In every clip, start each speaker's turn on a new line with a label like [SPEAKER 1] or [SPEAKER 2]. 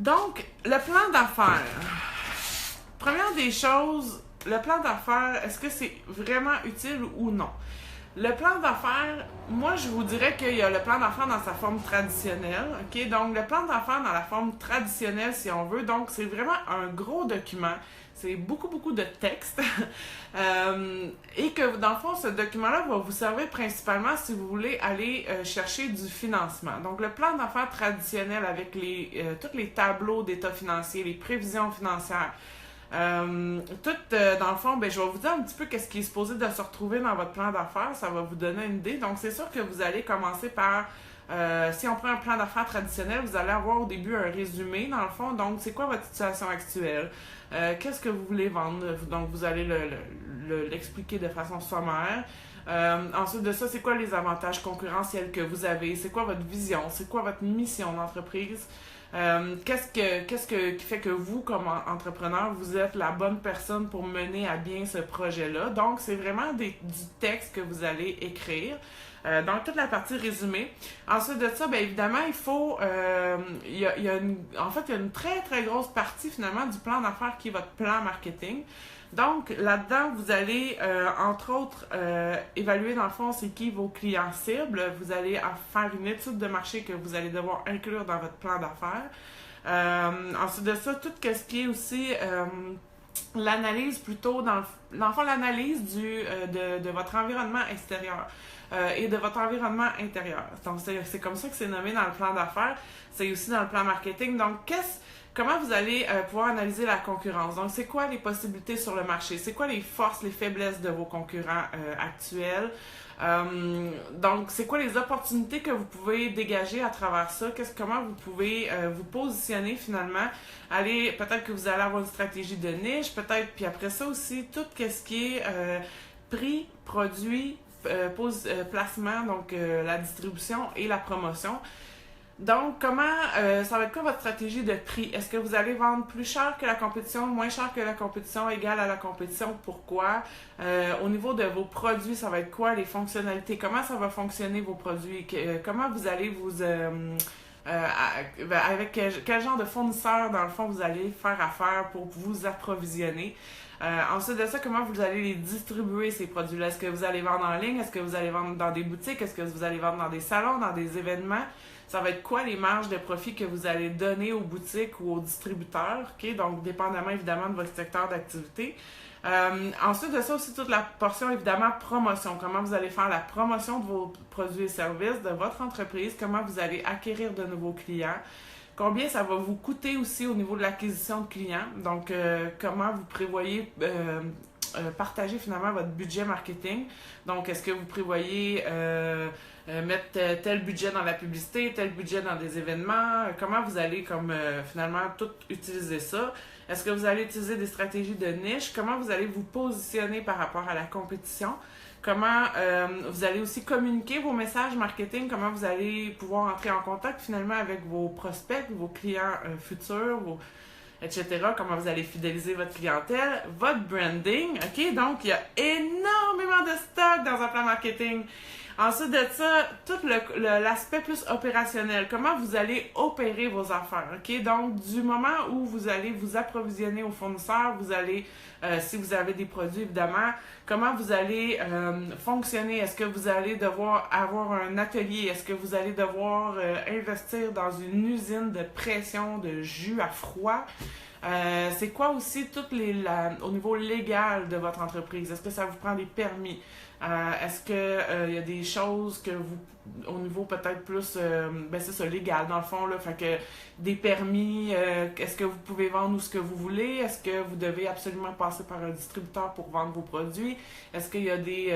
[SPEAKER 1] Donc, le plan d'affaires. Première des choses, le plan d'affaires, est-ce que c'est vraiment utile ou non? Le plan d'affaires, moi, je vous dirais qu'il y a le plan d'affaires dans sa forme traditionnelle, ok? Donc, le plan d'affaires dans la forme traditionnelle, si on veut, donc, c'est vraiment un gros document. C'est beaucoup de texte. Et que, dans le fond, ce document-là va vous servir principalement si vous voulez aller chercher du financement. Donc, le plan d'affaires traditionnel avec tous les tableaux d'état financier, les prévisions financières, dans le fond, ben, je vais vous dire un petit peu qu'est-ce qui est supposé de se retrouver dans votre plan d'affaires. Ça va vous donner une idée. Donc, c'est sûr que vous allez commencer par, si on prend un plan d'affaires traditionnel, vous allez avoir au début un résumé, dans le fond. Donc, c'est quoi votre situation actuelle? Qu'est-ce que vous voulez vendre? Donc, vous allez l'expliquer de façon sommaire. Ensuite de ça, c'est quoi les avantages concurrentiels que vous avez? C'est quoi votre vision? C'est quoi votre mission d'entreprise? Qu'est-ce qui fait que vous, comme entrepreneur, vous êtes la bonne personne pour mener à bien ce projet-là? Donc, c'est vraiment du texte que vous allez écrire. Donc, toute la partie résumée. Ensuite de ça, bien évidemment, il faut... il y a une très grosse partie, finalement, du plan d'affaires qui est votre plan marketing. Donc, là-dedans, vous allez, entre autres, évaluer, dans le fond, c'est qui vos clients cibles. Vous allez faire une étude de marché que vous allez devoir inclure dans votre plan d'affaires. Ensuite de ça, tout ce qui est aussi l'analyse plutôt, dans le fond, l'analyse de votre environnement extérieur et de votre environnement intérieur. Donc, c'est comme ça que c'est nommé dans le plan d'affaires. C'est aussi dans le plan marketing. Donc, comment vous allez pouvoir analyser la concurrence? Donc, c'est quoi les possibilités sur le marché? C'est quoi les forces, les faiblesses de vos concurrents actuels? Donc, c'est quoi les opportunités que vous pouvez dégager à travers ça? Comment vous pouvez vous positionner finalement? Peut-être que vous allez avoir une stratégie de niche, peut-être, puis après ça aussi, tout ce qui est prix, produit, placement, donc la distribution et la promotion. Donc, ça va être quoi votre stratégie de prix? Est-ce que vous allez vendre plus cher que la compétition, moins cher que la compétition, égal à la compétition? Pourquoi? Au niveau de vos produits, ça va être quoi les fonctionnalités? Comment ça va fonctionner vos produits? Comment vous allez avec quel genre de fournisseur, dans le fond, vous allez faire affaire pour vous approvisionner? Ensuite de ça, comment vous allez les distribuer, ces produits-là? Est-ce que vous allez vendre en ligne? Est-ce que vous allez vendre dans des boutiques? Est-ce que vous allez vendre dans des salons, dans des événements? Ça va être quoi les marges de profit que vous allez donner aux boutiques ou aux distributeurs? Okay? Donc, dépendamment évidemment de votre secteur d'activité. Ensuite de ça aussi, toute la portion évidemment promotion. Comment vous allez faire la promotion de vos produits et services, de votre entreprise? Comment vous allez acquérir de nouveaux clients? Combien ça va vous coûter aussi au niveau de l'acquisition de clients? Donc, comment vous prévoyez partager finalement votre budget marketing? Donc, est-ce que vous prévoyez mettre tel budget dans la publicité, tel budget dans des événements? Comment vous allez finalement tout utiliser ça? Est-ce que vous allez utiliser des stratégies de niche? Comment vous allez vous positionner par rapport à la compétition? Comment vous allez aussi communiquer vos messages marketing? Comment vous allez pouvoir entrer en contact finalement avec vos prospects, vos clients futurs, etc. Comment vous allez fidéliser votre clientèle, votre branding, ok? Donc, il y a énormément de stock dans un plan marketing. Ensuite de ça, tout l'aspect plus opérationnel. Comment vous allez opérer vos affaires, ok? Donc, du moment où vous allez vous approvisionner aux fournisseurs, vous allez, si vous avez des produits évidemment, comment vous allez fonctionner? Est-ce que vous allez devoir avoir un atelier? Est-ce que vous allez devoir investir dans une usine de pression de jus à froid? C'est quoi aussi au niveau légal de votre entreprise? Est-ce que ça vous prend des permis? Est-ce que y a des choses que vous, au niveau peut-être plus, c'est ça, légal dans le fond, là, fait que des permis, est-ce que vous pouvez vendre où ce que vous voulez? Est-ce que vous devez absolument passer par un distributeur pour vendre vos produits? Est-ce qu'il y a des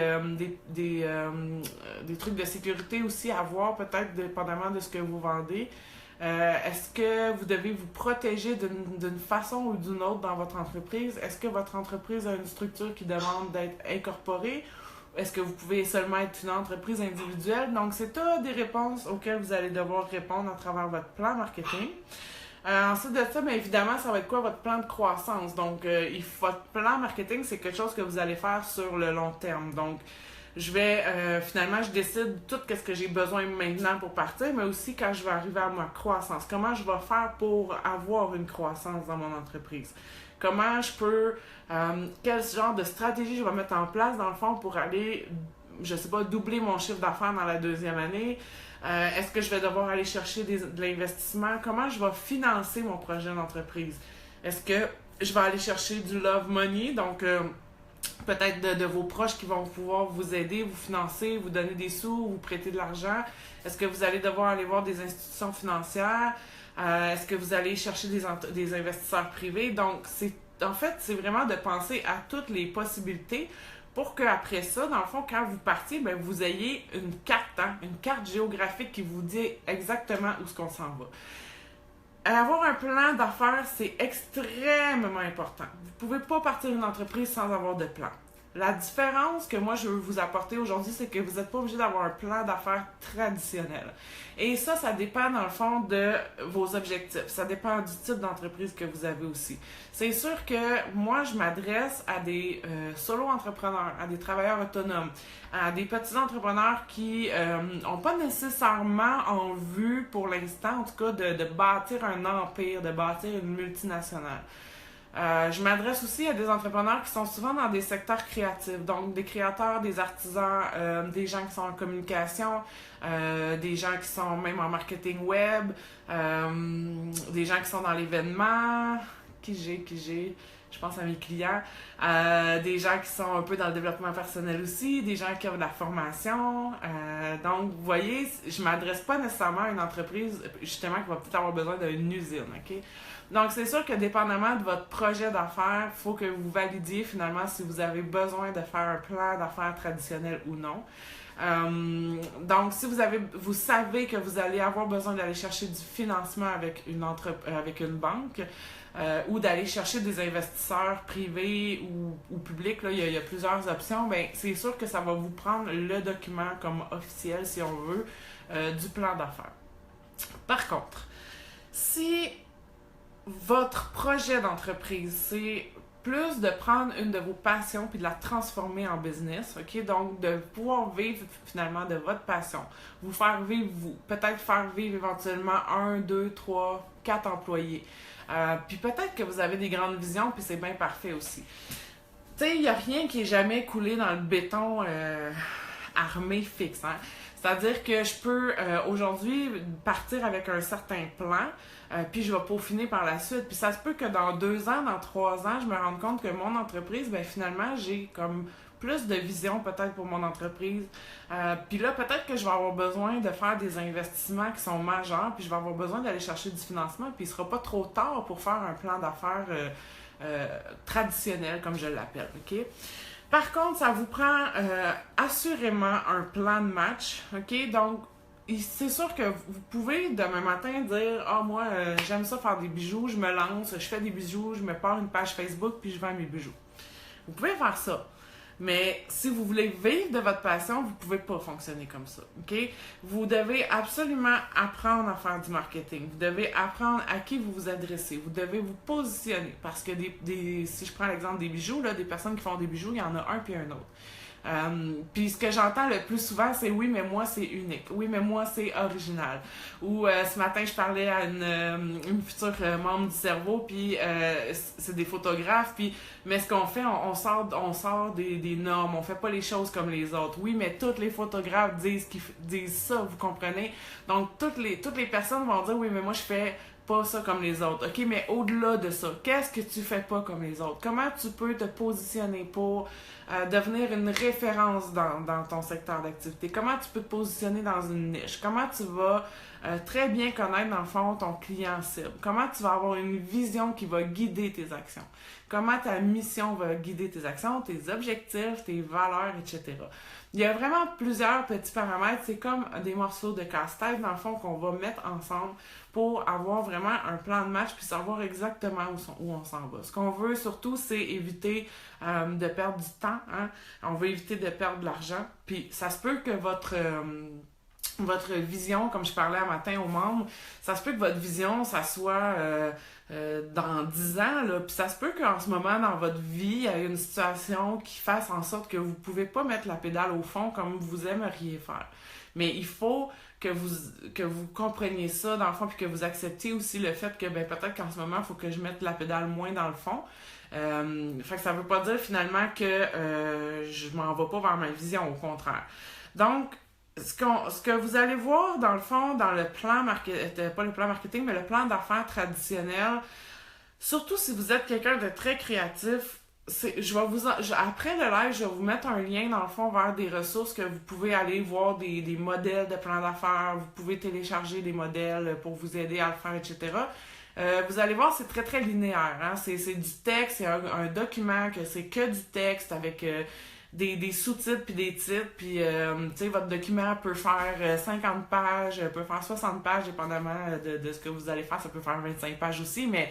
[SPEAKER 1] trucs de sécurité aussi à voir, peut-être dépendamment de ce que vous vendez? Est-ce que vous devez vous protéger d'une façon ou d'une autre dans votre entreprise? Est-ce que votre entreprise a une structure qui demande d'être incorporée? Est-ce que vous pouvez seulement être une entreprise individuelle? Donc, c'est toutes des réponses auxquelles vous allez devoir répondre à travers votre plan marketing. Ensuite de ça, bien évidemment, ça va être quoi votre plan de croissance? Donc, votre plan marketing, c'est quelque chose que vous allez faire sur le long terme. Donc, Finalement, je décide tout ce que j'ai besoin maintenant pour partir, mais aussi quand je vais arriver à ma croissance. Comment je vais faire pour avoir une croissance dans mon entreprise? Comment je peux, quel genre de stratégie je vais mettre en place dans le fond pour aller, je sais pas, doubler mon chiffre d'affaires dans la deuxième année? Est-ce que je vais devoir aller chercher de l'investissement? Comment je vais financer mon projet d'entreprise? Est-ce que je vais aller chercher du love money, donc peut-être de vos proches qui vont pouvoir vous aider, vous financer, vous donner des sous, vous prêter de l'argent? Est-ce que vous allez devoir aller voir des institutions financières? Est-ce que vous allez chercher des investisseurs privés? Donc, c'est vraiment de penser à toutes les possibilités pour qu'après ça, dans le fond, quand vous partiez, ben, vous ayez une carte, une carte géographique qui vous dit exactement où est-ce qu'on s'en va. Avoir un plan d'affaires, c'est extrêmement important. Vous ne pouvez pas partir d'une entreprise sans avoir de plan. La différence que moi je veux vous apporter aujourd'hui, c'est que vous n'êtes pas obligé d'avoir un plan d'affaires traditionnel. Et ça dépend dans le fond de vos objectifs. Ça dépend du type d'entreprise que vous avez aussi. C'est sûr que moi, je m'adresse à des solo-entrepreneurs, à des travailleurs autonomes, à des petits entrepreneurs qui n'ont pas nécessairement en vue, pour l'instant, en tout cas, de bâtir un empire, de bâtir une multinationale. Je m'adresse aussi à des entrepreneurs qui sont souvent dans des secteurs créatifs, donc des créateurs, des artisans, des gens qui sont en communication, des gens qui sont même en marketing web, des gens qui sont dans l'événement, je pense à mes clients, des gens qui sont un peu dans le développement personnel aussi, des gens qui ont de la formation. Donc, vous voyez, je ne m'adresse pas nécessairement à une entreprise, justement, qui va peut-être avoir besoin d'une usine, OK? Donc, c'est sûr que dépendamment de votre projet d'affaires, il faut que vous validiez finalement si vous avez besoin de faire un plan d'affaires traditionnel ou non. Donc, si vous savez que vous allez avoir besoin d'aller chercher du financement avec une banque ou d'aller chercher des investisseurs privés ou publics, là, il y a plusieurs options, ben, c'est sûr que ça va vous prendre le document comme officiel, si on veut, du plan d'affaires. Par contre, si votre projet d'entreprise, c'est plus de prendre une de vos passions puis de la transformer en business, ok? Donc, de pouvoir vivre finalement de votre passion, vous faire vivre vous, peut-être faire vivre éventuellement 1, 2, 3, 4 employés. Puis peut-être que vous avez des grandes visions puis c'est bien parfait aussi. Tu sais, il n'y a rien qui est jamais coulé dans le béton armé fixe, hein? C'est-à-dire que je peux aujourd'hui partir avec un certain plan, puis je vais peaufiner par la suite. Puis ça se peut que dans 2 ans, dans 3 ans, je me rende compte que mon entreprise, ben finalement, j'ai comme plus de vision peut-être pour mon entreprise. Puis là, peut-être que je vais avoir besoin de faire des investissements qui sont majeurs, puis je vais avoir besoin d'aller chercher du financement, puis il ne sera pas trop tard pour faire un plan d'affaires traditionnel, comme je l'appelle, OK? Par contre, ça vous prend assurément un plan de match, OK? Donc, c'est sûr que vous pouvez demain matin dire « Ah, moi, j'aime ça faire des bijoux, je me lance, je fais des bijoux, je me pars une page Facebook, puis je vends mes bijoux. » Vous pouvez faire ça. Mais si vous voulez vivre de votre passion, vous ne pouvez pas fonctionner comme ça, OK? Vous devez absolument apprendre à faire du marketing. Vous devez apprendre à qui vous vous adressez. Vous devez vous positionner. Parce que si je prends l'exemple des bijoux, là, des personnes qui font des bijoux, il y en a un puis un autre. Puis ce que j'entends le plus souvent, c'est oui, mais moi, c'est unique. Oui, mais moi, c'est original. Ou ce matin, je parlais à une future membre du cerveau, puis c'est des photographes, puis mais ce qu'on fait, on sort des normes, on fait pas les choses comme les autres. Oui, mais tous les photographes disent ça, vous comprenez? Donc, toutes les personnes vont dire oui, mais moi, je fais pas ça comme les autres. OK, mais au-delà de ça, qu'est-ce que tu fais pas comme les autres? Comment tu peux te positionner pour devenir une référence dans ton secteur d'activité? Comment tu peux te positionner dans une niche? Comment tu vas très bien connaître, dans le fond, ton client cible? Comment tu vas avoir une vision qui va guider tes actions? Comment ta mission va guider tes actions, tes objectifs, tes valeurs, etc. Il y a vraiment plusieurs petits paramètres. C'est comme des morceaux de casse-tête, dans le fond, qu'on va mettre ensemble pour avoir vraiment un plan de match puis savoir exactement où on s'en va. Ce qu'on veut surtout, c'est éviter de perdre du temps, hein? On veut éviter de perdre de l'argent. Puis ça se peut que votre vision, comme je parlais un matin aux membres, ça se peut que votre vision, ça soit dans 10 ans, là, puis ça se peut qu'en ce moment, dans votre vie, il y ait une situation qui fasse en sorte que vous ne pouvez pas mettre la pédale au fond comme vous aimeriez faire. Mais il faut que vous compreniez ça dans le fond, puis que vous acceptiez aussi le fait que peut-être qu'en ce moment, il faut que je mette la pédale moins dans le fond. Fait que ça veut pas dire finalement que je m'en vais pas vers ma vision, au contraire. Donc, ce que vous allez voir, dans le fond, dans le plan marketing, pas le plan marketing, mais le plan d'affaires traditionnel, surtout si vous êtes quelqu'un de très créatif, après le live, je vais vous mettre un lien, dans le fond, vers des ressources que vous pouvez aller voir des modèles de plans d'affaires, vous pouvez télécharger des modèles pour vous aider à le faire, etc. Vous allez voir, c'est très, très linéaire. Hein? C'est du texte, c'est un document, que c'est que du texte avec des sous-titres puis des titres. Puis, tu sais, votre document peut faire 50 pages, peut faire 60 pages, dépendamment de ce que vous allez faire. Ça peut faire 25 pages aussi, mais...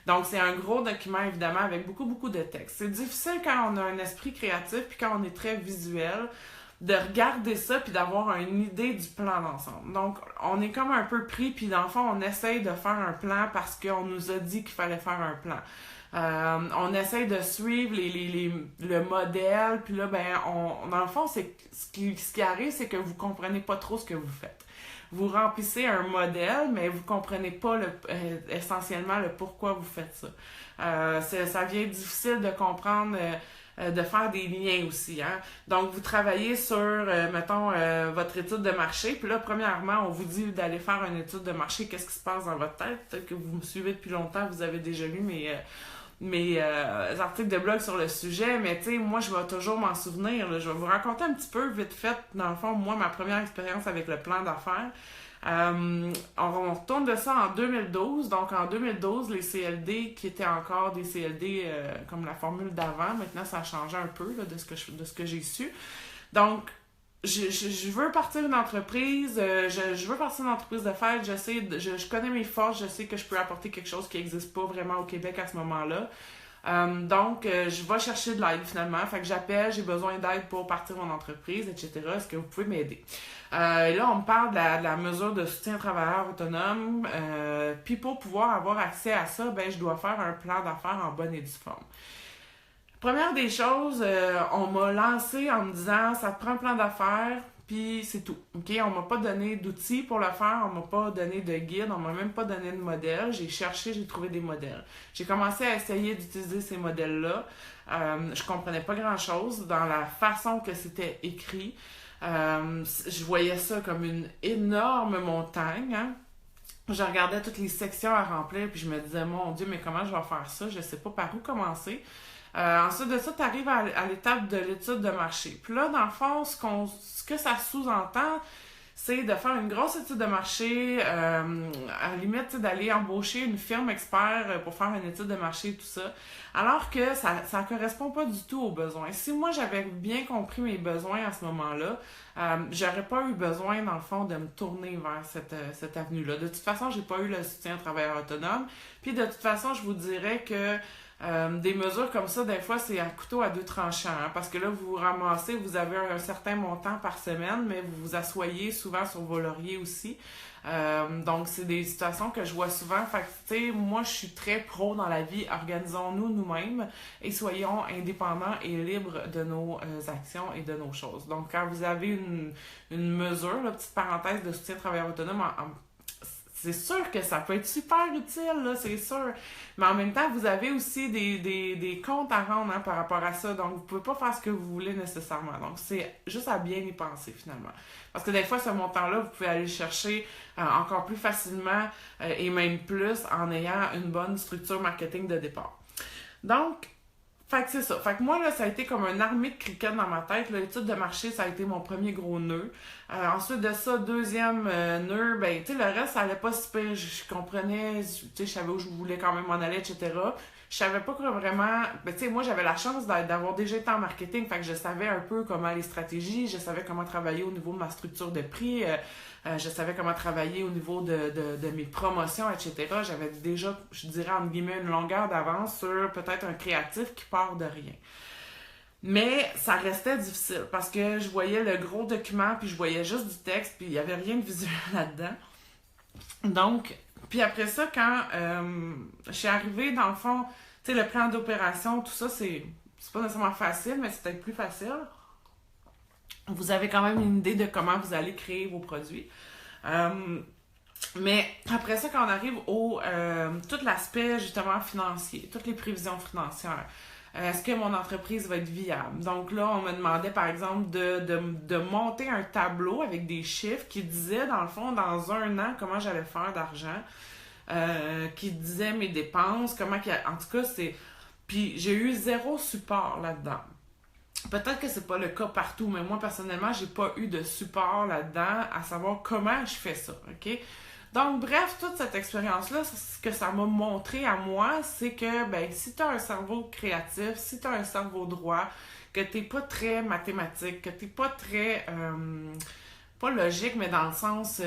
[SPEAKER 1] Donc, c'est un gros document, évidemment, avec beaucoup, beaucoup de texte. C'est difficile quand on a un esprit créatif puis quand on est très visuel de regarder ça puis d'avoir une idée du plan d'ensemble. Donc, on est comme un peu pris puis dans le fond, on essaye de faire un plan parce qu'on nous a dit qu'il fallait faire un plan. On essaye de suivre le modèle puis là, dans le fond, c'est ce qui arrive, c'est que vous comprenez pas trop ce que vous faites. Vous remplissez un modèle, mais vous comprenez pas essentiellement le pourquoi vous faites ça. Ça vient difficile de comprendre, de faire des liens aussi. Hein? Donc, vous travaillez sur, mettons, votre étude de marché. Puis là, premièrement, on vous dit d'aller faire une étude de marché. Qu'est-ce qui se passe dans votre tête? Peut-être que vous me suivez depuis longtemps, vous avez déjà lu mes articles de blog sur le sujet, mais tu sais, moi, je vais toujours m'en souvenir. Là. Je vais vous raconter un petit peu, vite fait, dans le fond, moi, ma première expérience avec le plan d'affaires. On retourne de ça en 2012. Donc, en 2012, les CLD, qui étaient encore des CLD comme la formule d'avant, maintenant, ça a changé un peu là, de ce que j'ai su. Donc, je veux partir une entreprise, je veux partir une entreprise de fête, je connais mes forces, je sais que je peux apporter quelque chose qui n'existe pas vraiment au Québec à ce moment-là. Donc, je vais chercher de l'aide finalement. Fait que j'appelle, j'ai besoin d'aide pour partir mon entreprise, etc. Est-ce que vous pouvez m'aider? Et là, on me parle de la mesure de soutien aux travailleurs autonomes. Puis pour pouvoir avoir accès à ça, je dois faire un plan d'affaires en bonne et due forme. Première des choses, on m'a lancé en me disant ça te prend un plan d'affaires, puis c'est tout. OK? On m'a pas donné d'outils pour le faire, on m'a pas donné de guide, on m'a même pas donné de modèle. J'ai cherché, j'ai trouvé des modèles. J'ai commencé à essayer d'utiliser ces modèles-là. Je comprenais pas grand-chose dans la façon que c'était écrit. Je voyais ça comme une énorme montagne, hein? Je regardais toutes les sections à remplir, puis je me disais, mon Dieu, mais comment je vais faire ça? Je sais pas par où commencer. Ensuite de ça, tu arrives à l'étape de l'étude de marché. Puis là, dans le fond, ce que ça sous-entend, c'est de faire une grosse étude de marché, à la limite, d'aller embaucher une firme expert pour faire une étude de marché et tout ça, alors que ça correspond pas du tout aux besoins. Si moi, j'avais bien compris mes besoins à ce moment-là, j'aurais pas eu besoin, dans le fond, de me tourner vers cette avenue-là. De toute façon, j'ai pas eu le soutien aux travailleurs autonomes. Puis de toute façon, je vous dirais que des mesures comme ça, des fois, c'est un couteau à deux tranchants, hein, parce que là, vous vous ramassez, vous avez un certain montant par semaine, mais vous vous asseyez souvent sur vos lauriers aussi. Donc, c'est des situations que je vois souvent. Fait que, tu sais, moi, je suis très pro dans la vie. Organisons-nous nous-mêmes et soyons indépendants et libres de nos actions et de nos choses. Donc, quand vous avez une mesure, là, petite parenthèse de soutien travailleur autonome, c'est sûr que ça peut être super utile, là, c'est sûr. Mais en même temps, vous avez aussi des comptes à rendre hein, par rapport à ça. Donc, vous pouvez pas faire ce que vous voulez nécessairement. Donc, c'est juste à bien y penser, finalement. Parce que des fois, ce montant-là, vous pouvez aller le chercher encore plus facilement et même plus en ayant une bonne structure marketing de départ. Donc, fait que c'est ça. Fait que moi, là, ça a été comme une armée de cricket dans ma tête. L'étude de marché, ça a été mon premier gros nœud. Ensuite de ça, deuxième nœud, tu sais, le reste, ça allait pas si pire. Je comprenais, tu sais, je savais où je voulais quand même m'en aller, etc. Je savais pas vraiment... tu sais, moi, j'avais la chance d'avoir déjà été en marketing, fait que je savais un peu comment les stratégies, je savais comment travailler au niveau de ma structure de prix, je savais comment travailler au niveau de mes promotions, etc. J'avais déjà, je dirais, entre guillemets, une longueur d'avance sur peut-être un créatif qui part de rien. Mais ça restait difficile parce que je voyais le gros document, puis je voyais juste du texte, puis il n'y avait rien de visuel là-dedans. Donc, puis après ça, quand je suis arrivée, dans le fond, tu sais, le plan d'opération, tout ça, c'est pas nécessairement facile, mais c'est peut-être plus facile. Vous avez quand même une idée de comment vous allez créer vos produits. Mais après ça, quand on arrive au tout l'aspect justement financier, toutes les prévisions financières, est-ce que mon entreprise va être viable? Donc là, on me demandait par exemple de monter un tableau avec des chiffres qui disaient dans le fond, dans un an, comment j'allais faire d'argent, qui disait mes dépenses, en tout cas, c'est... Puis j'ai eu zéro support là-dedans. Peut-être que c'est pas le cas partout, mais moi personnellement, j'ai pas eu de support là-dedans à savoir comment je fais ça, ok? Donc, bref, toute cette expérience-là, ce que ça m'a montré à moi, c'est que ben, si tu as un cerveau créatif, si tu as un cerveau droit, que tu n'es pas très mathématique, que tu n'es pas très, pas logique, mais dans le sens,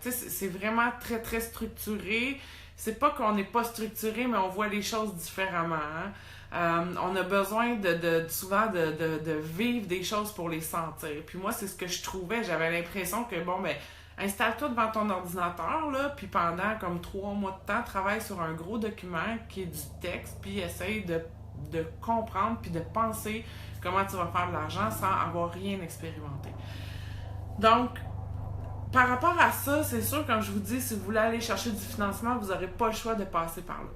[SPEAKER 1] tu sais, c'est vraiment très, très structuré. C'est pas qu'on n'est pas structuré, mais on voit les choses différemment. Hein? On a besoin souvent de vivre des choses pour les sentir. Puis moi, c'est ce que je trouvais. J'avais l'impression que, bon, ben, installe-toi devant ton ordinateur, là, puis pendant comme 3 mois de temps, travaille sur un gros document qui est du texte, puis essaye de comprendre, puis de penser comment tu vas faire de l'argent sans avoir rien expérimenté. Donc, par rapport à ça, c'est sûr, comme je vous dis, si vous voulez aller chercher du financement, vous n'aurez pas le choix de passer par là.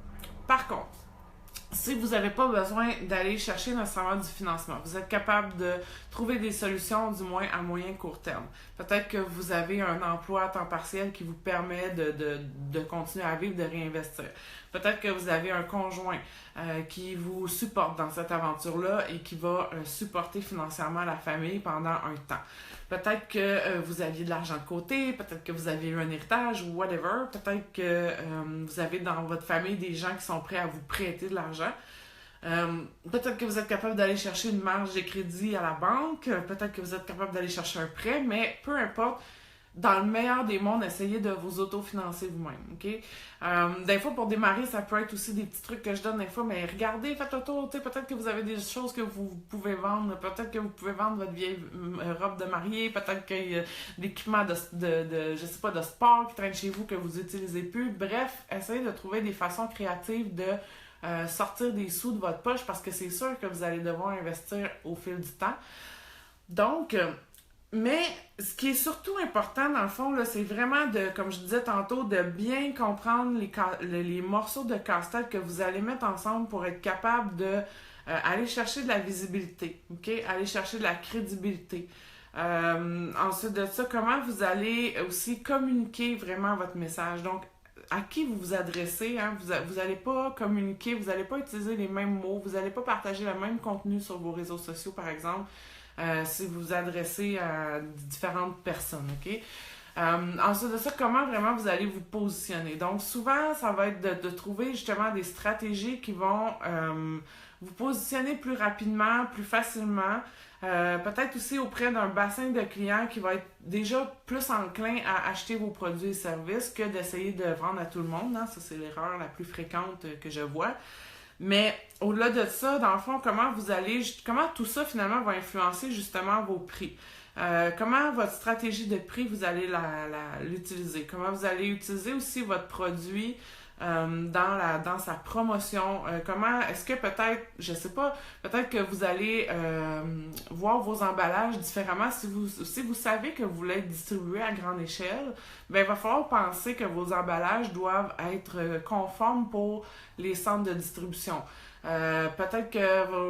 [SPEAKER 1] Par contre, si vous n'avez pas besoin d'aller chercher nécessairement du financement, vous êtes capable de trouver des solutions, du moins à moyen court terme. Peut-être que vous avez un emploi à temps partiel qui vous permet de continuer à vivre, de réinvestir. Peut-être que vous avez un conjoint qui vous supporte dans cette aventure-là et qui va supporter financièrement la famille pendant un temps. Peut-être que vous aviez de l'argent de côté, peut-être que vous avez eu un héritage ou whatever. Peut-être que vous avez dans votre famille des gens qui sont prêts à vous prêter de l'argent. Peut-être que vous êtes capable d'aller chercher une marge de crédit à la banque. Peut-être que vous êtes capable d'aller chercher un prêt, mais peu importe. Dans le meilleur des mondes, essayez de vous autofinancer vous-même, ok? Des fois, pour démarrer, ça peut être aussi des petits trucs que je donne des fois, mais regardez, faites le tour, peut-être que vous avez des choses que vous pouvez vendre, peut-être que vous pouvez vendre votre vieille robe de mariée, peut-être qu'il y a l'équipement je sais pas, de sport qui traîne chez vous que vous n'utilisez plus. Bref, essayez de trouver des façons créatives de sortir des sous de votre poche parce que c'est sûr que vous allez devoir investir au fil du temps. Donc, mais ce qui est surtout important dans le fond, là, c'est vraiment comme je disais tantôt, de bien comprendre les morceaux de casse-tête que vous allez mettre ensemble pour être capable de aller chercher de la visibilité, ok? Aller chercher de la crédibilité. Ensuite de ça, comment vous allez aussi communiquer vraiment votre message. Donc, à qui vous vous adressez, hein? Vous allez pas communiquer, vous n'allez pas utiliser les mêmes mots, vous n'allez pas partager le même contenu sur vos réseaux sociaux, par exemple. Si vous vous adressez à différentes personnes, ok? Ensuite de ça, comment vraiment vous allez vous positionner? Donc, souvent, ça va être de trouver justement des stratégies qui vont vous positionner plus rapidement, plus facilement. Peut-être aussi auprès d'un bassin de clients qui va être déjà plus enclin à acheter vos produits et services que d'essayer de vendre à tout le monde. Hein? Ça, c'est l'erreur la plus fréquente que je vois. Mais au-delà de ça, dans le fond, comment tout ça finalement va influencer justement vos prix? Comment votre stratégie de prix, vous allez l'utiliser? Comment vous allez utiliser aussi votre produit dans sa promotion? Est-ce que peut-être, je sais pas, peut-être que vous allez voir vos emballages différemment. Si vous savez que vous voulez être distribué à grande échelle, ben il va falloir penser que vos emballages doivent être conformes pour les centres de distribution. Peut-être que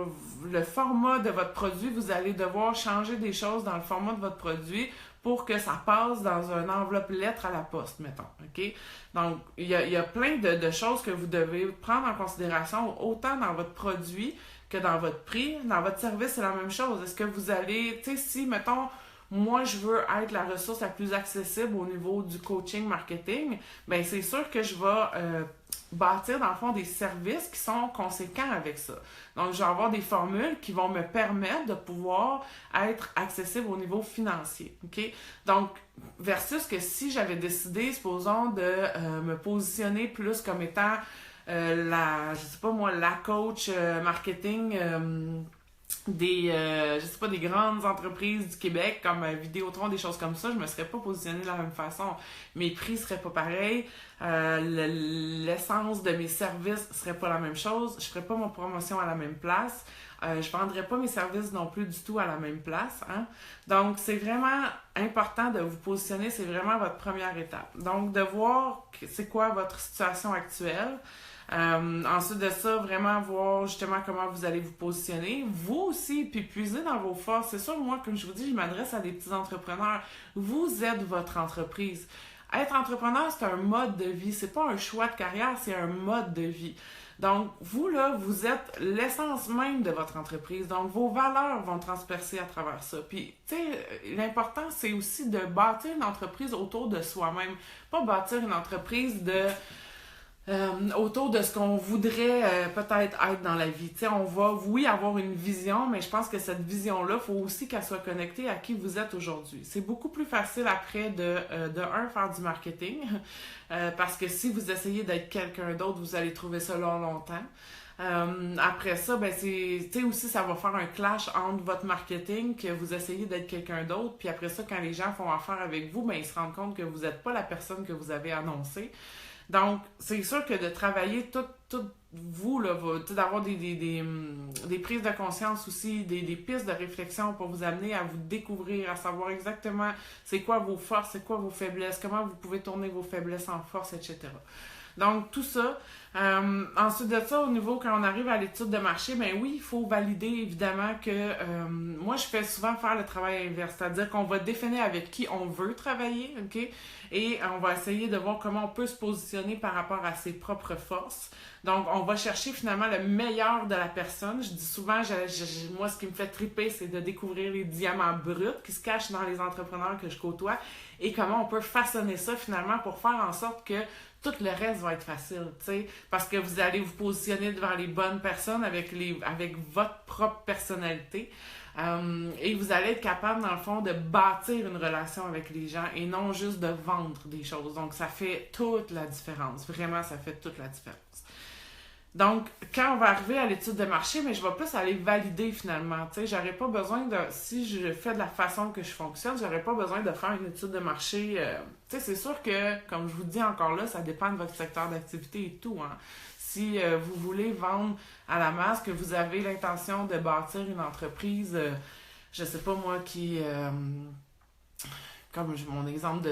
[SPEAKER 1] le format de votre produit, vous allez devoir changer des choses dans le format de votre produit pour que ça passe dans une enveloppe lettre à la poste, mettons, ok? Donc, il y a plein de choses que vous devez prendre en considération, autant dans votre produit que dans votre prix. Dans votre service, c'est la même chose. Est-ce que vous allez, tu sais, si, mettons, moi, je veux être la ressource la plus accessible au niveau du coaching marketing, bien, c'est sûr que je vais bâtir, dans le fond, des services qui sont conséquents avec ça. Donc, je vais avoir des formules qui vont me permettre de pouvoir être accessible au niveau financier. OK? Donc, versus que si j'avais décidé, supposons, de me positionner plus comme étant je sais pas moi, la coach marketing je sais pas, des grandes entreprises du Québec comme Vidéotron, des choses comme ça, je me serais pas positionnée de la même façon. Mes prix seraient pas pareils, l'essence de mes services serait pas la même chose, je ferais pas mon promotion à la même place, je vendrais pas mes services non plus du tout à la même place, hein. Donc, c'est vraiment important de vous positionner, c'est vraiment votre première étape. Donc, de voir c'est quoi votre situation actuelle. Ensuite de ça, vraiment voir justement comment vous allez vous positionner. Vous aussi, puis puiser dans vos forces. C'est sûr, moi, comme je vous dis, je m'adresse à des petits entrepreneurs. Vous êtes votre entreprise. Être entrepreneur, c'est un mode de vie. C'est pas un choix de carrière, c'est un mode de vie. Donc, vous, là, vous êtes l'essence même de votre entreprise. Donc, vos valeurs vont transpercer à travers ça. Puis, tu sais, l'important, c'est aussi de bâtir une entreprise autour de soi-même. Pas bâtir une entreprise autour de ce qu'on voudrait peut-être être dans la vie. Tu sais, on va, oui, avoir une vision, mais je pense que cette vision-là, il faut aussi qu'elle soit connectée à qui vous êtes aujourd'hui. C'est beaucoup plus facile après de faire du marketing, parce que si vous essayez d'être quelqu'un d'autre, vous allez trouver ça longtemps. Après ça, ben tu sais aussi, ça va faire un clash entre votre marketing, que vous essayez d'être quelqu'un d'autre, puis après ça, quand les gens font affaire avec vous, ben ils se rendent compte que vous n'êtes pas la personne que vous avez annoncée. Donc, c'est sûr que de travailler tout vous, là, d'avoir des prises de conscience aussi, des pistes de réflexion pour vous amener à vous découvrir, à savoir exactement c'est quoi vos forces, c'est quoi vos faiblesses, comment vous pouvez tourner vos faiblesses en force, etc. Donc, tout ça. Ensuite de ça, au niveau, quand on arrive à l'étude de marché, ben oui, il faut valider évidemment que moi, je fais souvent faire le travail inverse, c'est-à-dire qu'on va définir avec qui on veut travailler, OK? Et on va essayer de voir comment on peut se positionner par rapport à ses propres forces. Donc, on va chercher finalement le meilleur de la personne. Je dis souvent, moi, ce qui me fait triper, c'est de découvrir les diamants bruts qui se cachent dans les entrepreneurs que je côtoie et comment on peut façonner ça finalement pour faire en sorte que tout le reste va être facile, tu sais, parce que vous allez vous positionner devant les bonnes personnes avec votre propre personnalité. Et vous allez être capable, dans le fond, de bâtir une relation avec les gens et non juste de vendre des choses. Donc, ça fait toute la différence. Vraiment, ça fait toute la différence. Donc, quand on va arriver à l'étude de marché, mais je vais plus aller valider finalement. Tu sais, j'aurais pas besoin de... Si je fais de la façon que je fonctionne, j'aurais pas besoin de faire une étude de marché. Tu sais, c'est sûr que, comme je vous dis encore là, ça dépend de votre secteur d'activité et tout, hein. Si vous voulez vendre à la masse, que vous avez l'intention de bâtir une entreprise, je sais pas moi, comme mon exemple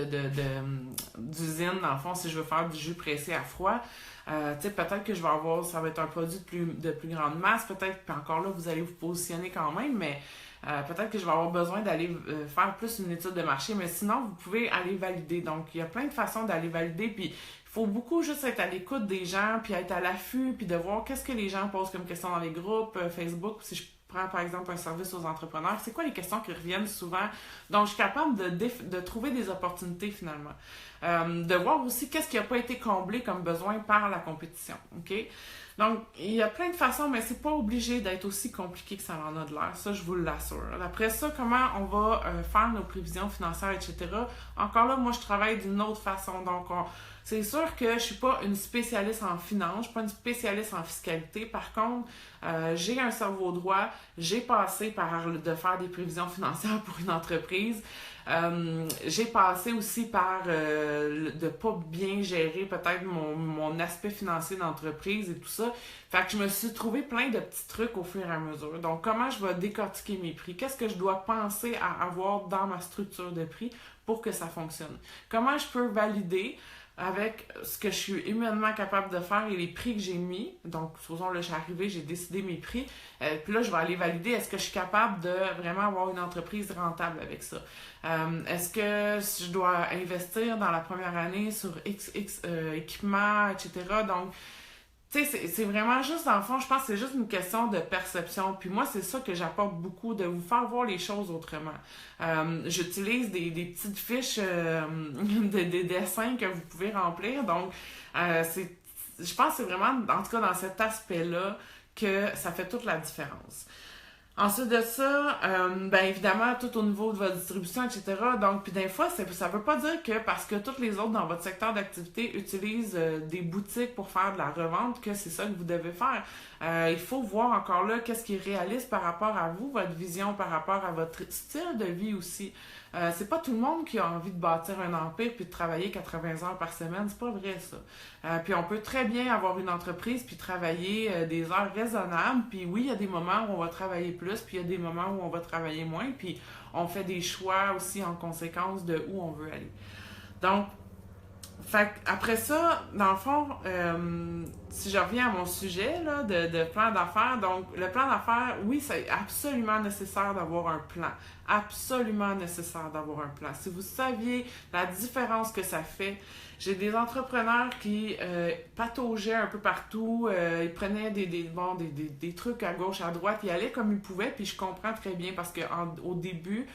[SPEAKER 1] d'usine, dans le fond, si je veux faire du jus pressé à froid, tu sais, peut-être que ça va être un produit de plus grande masse, peut-être, puis encore là, vous allez vous positionner quand même, mais peut-être que je vais avoir besoin d'aller faire plus une étude de marché, mais sinon, vous pouvez aller valider. Donc, il y a plein de façons d'aller valider, puis il faut beaucoup juste être à l'écoute des gens, puis être à l'affût, puis de voir qu'est-ce que les gens posent comme questions dans les groupes Facebook. Si je prends par exemple un service aux entrepreneurs, c'est quoi les questions qui reviennent souvent? Donc, je suis capable de trouver des opportunités finalement. De voir aussi qu'est-ce qui n'a pas été comblé comme besoin par la compétition. OK? Donc, il y a plein de façons, mais c'est pas obligé d'être aussi compliqué que ça en a de l'air. Ça, je vous l'assure. Après ça, comment on va faire nos prévisions financières, etc. Encore là, moi, je travaille d'une autre façon. Donc, c'est sûr que je suis pas une spécialiste en finance, je suis pas une spécialiste en fiscalité. Par contre, j'ai un cerveau droit, j'ai passé par de faire des prévisions financières pour une entreprise. J'ai passé aussi par de pas bien gérer peut-être mon aspect financier d'entreprise et tout ça. Fait que je me suis trouvé plein de petits trucs au fur et à mesure. Donc, comment je vais décortiquer mes prix? Qu'est-ce que je dois penser à avoir dans ma structure de prix pour que ça fonctionne? Comment je peux valider avec ce que je suis humainement capable de faire et les prix que j'ai mis. Donc, supposons, là, je suis arrivée, j'ai décidé mes prix. Puis là, je vais aller valider, est-ce que je suis capable de vraiment avoir une entreprise rentable avec ça? Est-ce que je dois investir dans la première année sur X équipements, etc.? Donc, tu sais, c'est vraiment juste, dans le fond, je pense que c'est juste une question de perception. Puis moi, c'est ça que j'apporte beaucoup, de vous faire voir les choses autrement. J'utilise des petites fiches, des dessins que vous pouvez remplir. Donc, je pense que c'est vraiment, en tout cas dans cet aspect-là, que ça fait toute la différence. Ensuite de ça, ben évidemment, tout au niveau de votre distribution, etc. Donc, puis des fois, ça veut pas dire que parce que tous les autres dans votre secteur d'activité utilisent des boutiques pour faire de la revente, que c'est ça que vous devez faire. Il faut voir encore là qu'est-ce qui est réaliste par rapport à vous, votre vision par rapport à votre style de vie aussi. C'est pas tout le monde qui a envie de bâtir un empire puis de travailler 80 heures par semaine, c'est pas vrai ça. Puis on peut très bien avoir une entreprise puis travailler des heures raisonnables, puis oui, il y a des moments où on va travailler plus, puis il y a des moments où on va travailler moins, puis on fait des choix aussi en conséquence de où on veut aller. Donc, après ça, dans le fond, si je reviens à mon sujet là, de plan d'affaires, donc le plan d'affaires, oui, c'est absolument nécessaire d'avoir un plan. Absolument nécessaire d'avoir un plan. Si vous saviez la différence que ça fait, j'ai des entrepreneurs qui pataugeaient un peu partout, ils prenaient des trucs à gauche, à droite, ils allaient comme ils pouvaient, puis je comprends très bien parce qu'au début,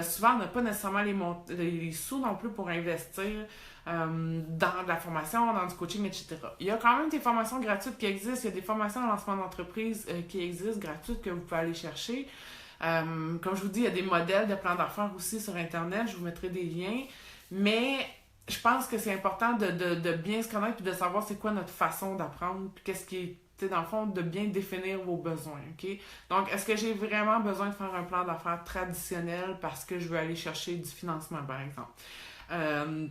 [SPEAKER 1] souvent on n'a pas nécessairement les sous non plus pour investir dans de la formation, dans du coaching, etc. Il y a quand même des formations gratuites qui existent, il y a des formations en lancement d'entreprise qui existent, gratuites, que vous pouvez aller chercher. Comme je vous dis, il y a des modèles de plans d'affaires aussi sur Internet, je vous mettrai des liens, mais je pense que c'est important de bien se connaître et de savoir c'est quoi notre façon d'apprendre, puis qu'est-ce qui est, tu sais, dans le fond, de bien définir vos besoins, OK? Donc, est-ce que j'ai vraiment besoin de faire un plan d'affaires traditionnel parce que je veux aller chercher du financement, par exemple?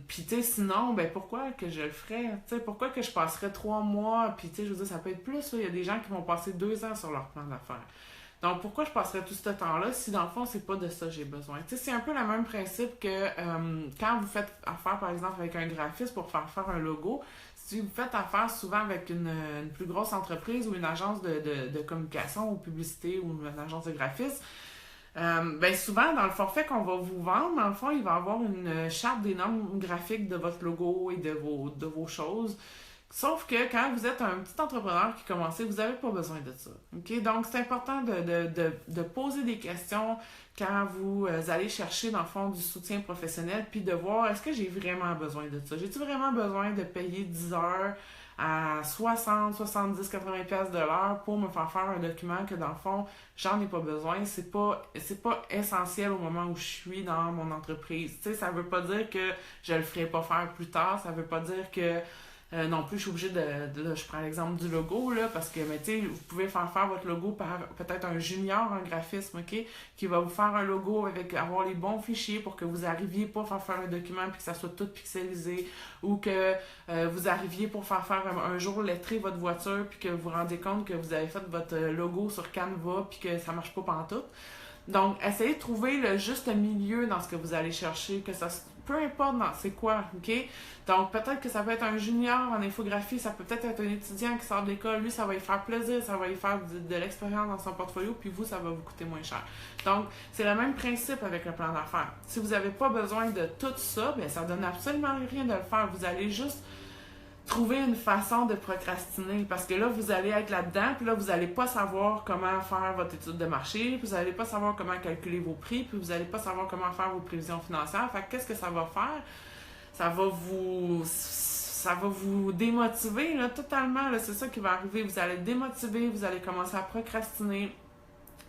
[SPEAKER 1] Puis tu sais, sinon, ben pourquoi que je le ferais? Tu sais, pourquoi que je passerais 3 mois? Puis tu sais, je veux dire, ça peut être plus, là. Il y a des gens qui vont passer 2 ans sur leur plan d'affaires. Donc pourquoi je passerais tout ce temps-là si dans le fond, c'est pas de ça que j'ai besoin? Tu sais, c'est un peu le même principe que quand vous faites affaire, par exemple, avec un graphiste pour faire un logo, si vous faites affaire souvent avec une plus grosse entreprise ou une agence de communication ou publicité ou une agence de graphisme, ben souvent, dans le forfait qu'on va vous vendre, dans le fond, il va y avoir une charte des normes graphiques de votre logo et de vos choses. Sauf que quand vous êtes un petit entrepreneur qui commence, vous n'avez pas besoin de ça. OK? Donc, c'est important de poser des questions quand vous allez chercher, dans le fond, du soutien professionnel, puis de voir, est-ce que j'ai vraiment besoin de ça? J'ai-tu vraiment besoin de payer 10 heures à 60, 70, 80 pièces de l'heure pour me faire un document que, dans le fond, j'en ai pas besoin. C'est pas essentiel au moment où je suis dans mon entreprise. Tu sais, ça veut pas dire que je le ferai pas faire plus tard. Ça veut pas dire que non plus, je suis obligée là, je prends l'exemple du logo, là, parce que, mais tu sais, vous pouvez faire votre logo par peut-être un junior en graphisme, OK, qui va vous faire un logo avec avoir les bons fichiers pour que vous arriviez pas à faire un document puis que ça soit tout pixelisé, ou que vous arriviez pour faire un jour lettrer votre voiture puis que vous vous rendez compte que vous avez fait votre logo sur Canva puis que ça marche pas pantoute. Donc, essayez de trouver le juste milieu dans ce que vous allez chercher, que ça peu importe c'est quoi, OK? Donc, peut-être que ça peut être un junior en infographie, ça peut peut-être être un étudiant qui sort de l'école, lui, ça va lui faire plaisir, ça va lui faire de l'expérience dans son portfolio, puis vous, ça va vous coûter moins cher. Donc, c'est le même principe avec le plan d'affaires. Si vous n'avez pas besoin de tout ça, bien, ça ne donne absolument rien de le faire. Vous allez juste trouver une façon de procrastiner parce que là, vous allez être là-dedans, puis là, vous n'allez pas savoir comment faire votre étude de marché, puis vous n'allez pas savoir comment calculer vos prix, puis vous n'allez pas savoir comment faire vos prévisions financières. Fait que qu'est-ce que ça va faire? Ça va vous démotiver là, totalement. Là, c'est ça qui va arriver. Vous allez être démotiver, vous allez commencer à procrastiner.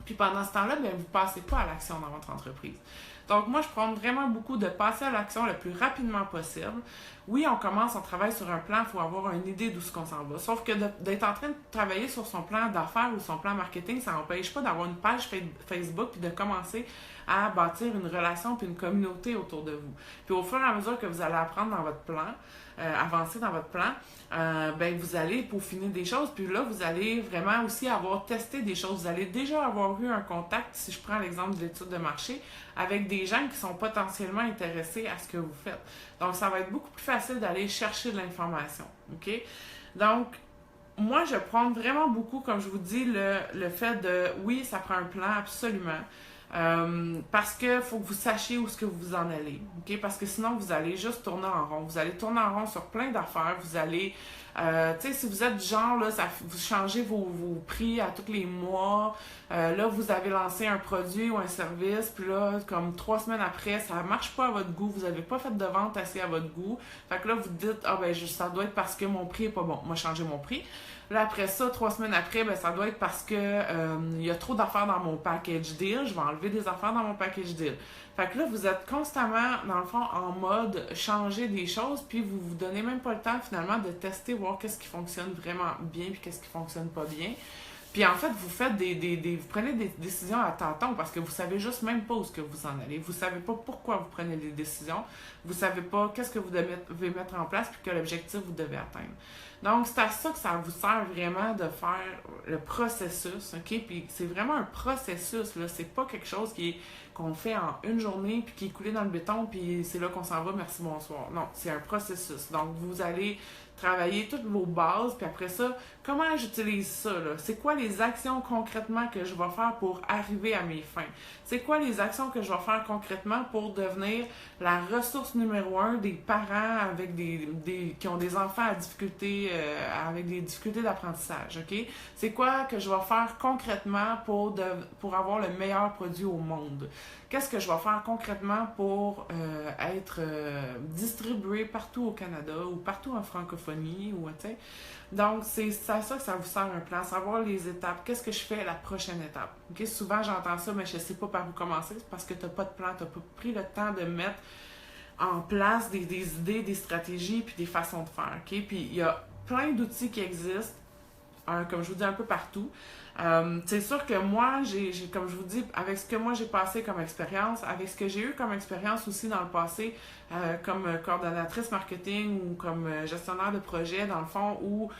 [SPEAKER 1] Puis pendant ce temps-là, bien, vous ne passez pas à l'action dans votre entreprise. Donc moi, je prends vraiment beaucoup de passer à l'action le plus rapidement possible. Oui, on commence, on travaille sur un plan, il faut avoir une idée d'où ce qu'on s'en va. Sauf que d'être en train de travailler sur son plan d'affaires ou son plan marketing, ça n'empêche pas d'avoir une page Facebook puis de commencer à bâtir une relation puis une communauté autour de vous. Puis au fur et à mesure que vous allez apprendre dans votre plan, avancer dans votre plan, ben vous allez peaufiner des choses, puis là, vous allez vraiment aussi avoir testé des choses. Vous allez déjà avoir eu un contact, si je prends l'exemple de l'étude de marché, avec des gens qui sont potentiellement intéressés à ce que vous faites. Donc, ça va être beaucoup plus facile d'aller chercher de l'information, OK? Donc, moi, je prends vraiment beaucoup, comme je vous dis, le fait de, oui, ça prend un plan, absolument. Parce que faut que vous sachiez où est-ce que vous en allez, ok? Parce que sinon vous allez juste tourner en rond. Vous allez tourner en rond sur plein d'affaires. Vous allez Tu sais, si vous êtes du genre, là, vous changez vos prix à tous les mois, là, vous avez lancé un produit ou un service, puis là, comme 3 semaines après, ça marche pas à votre goût, vous avez pas fait de vente assez à votre goût. Fait que là, vous dites, ah ben, ça doit être parce que mon prix est pas bon. Moi, changer mon prix. Là, après ça, 3 semaines après, ben, ça doit être parce que il y a trop d'affaires dans mon package deal. Je vais enlever des affaires dans mon package deal. Fait que là, vous êtes constamment, dans le fond, en mode changer des choses, puis vous vous donnez même pas le temps, finalement, de tester, voir qu'est-ce qui fonctionne vraiment bien, puis qu'est-ce qui fonctionne pas bien. Puis en fait, vous faites vous prenez des décisions à tâtons parce que vous savez juste même pas où est-ce que vous en allez. Vous savez pas pourquoi vous prenez des décisions. Vous savez pas qu'est-ce que vous devez mettre en place puis quel objectif vous devez atteindre. Donc, c'est à ça que ça vous sert vraiment de faire le processus, OK? Puis c'est vraiment un processus, là. C'est pas quelque chose qu'on fait en une journée puis qui est coulé dans le béton puis c'est là qu'on s'en va, merci, bonsoir. Non, c'est un processus. Donc, vous allez travailler toutes vos bases, puis après ça, comment j'utilise ça, là? C'est quoi les actions concrètement que je vais faire pour arriver à mes fins? C'est quoi les actions que je vais faire concrètement pour devenir la ressource numéro 1 des parents avec qui ont des enfants à difficulté, avec des difficultés d'apprentissage, OK? C'est quoi que je vais faire concrètement pour avoir le meilleur produit au monde? Qu'est-ce que je vais faire concrètement pour être distribué partout au Canada ou partout en francophonie ou tu sais. Donc c'est à ça que ça vous sert un plan, savoir les étapes. Qu'est-ce que je fais à la prochaine étape? Okay? Souvent j'entends ça, mais je ne sais pas par où commencer, c'est parce que tu n'as pas de plan, tu n'as pas pris le temps de mettre en place des idées, des stratégies puis des façons de faire. Okay? Puis il y a plein d'outils qui existent, comme je vous dis, un peu partout. C'est sûr que moi, comme je vous dis, avec ce que moi j'ai passé comme expérience, avec ce que j'ai eu comme expérience aussi dans le passé, comme coordonnatrice marketing ou comme gestionnaire de projet, dans le fond, où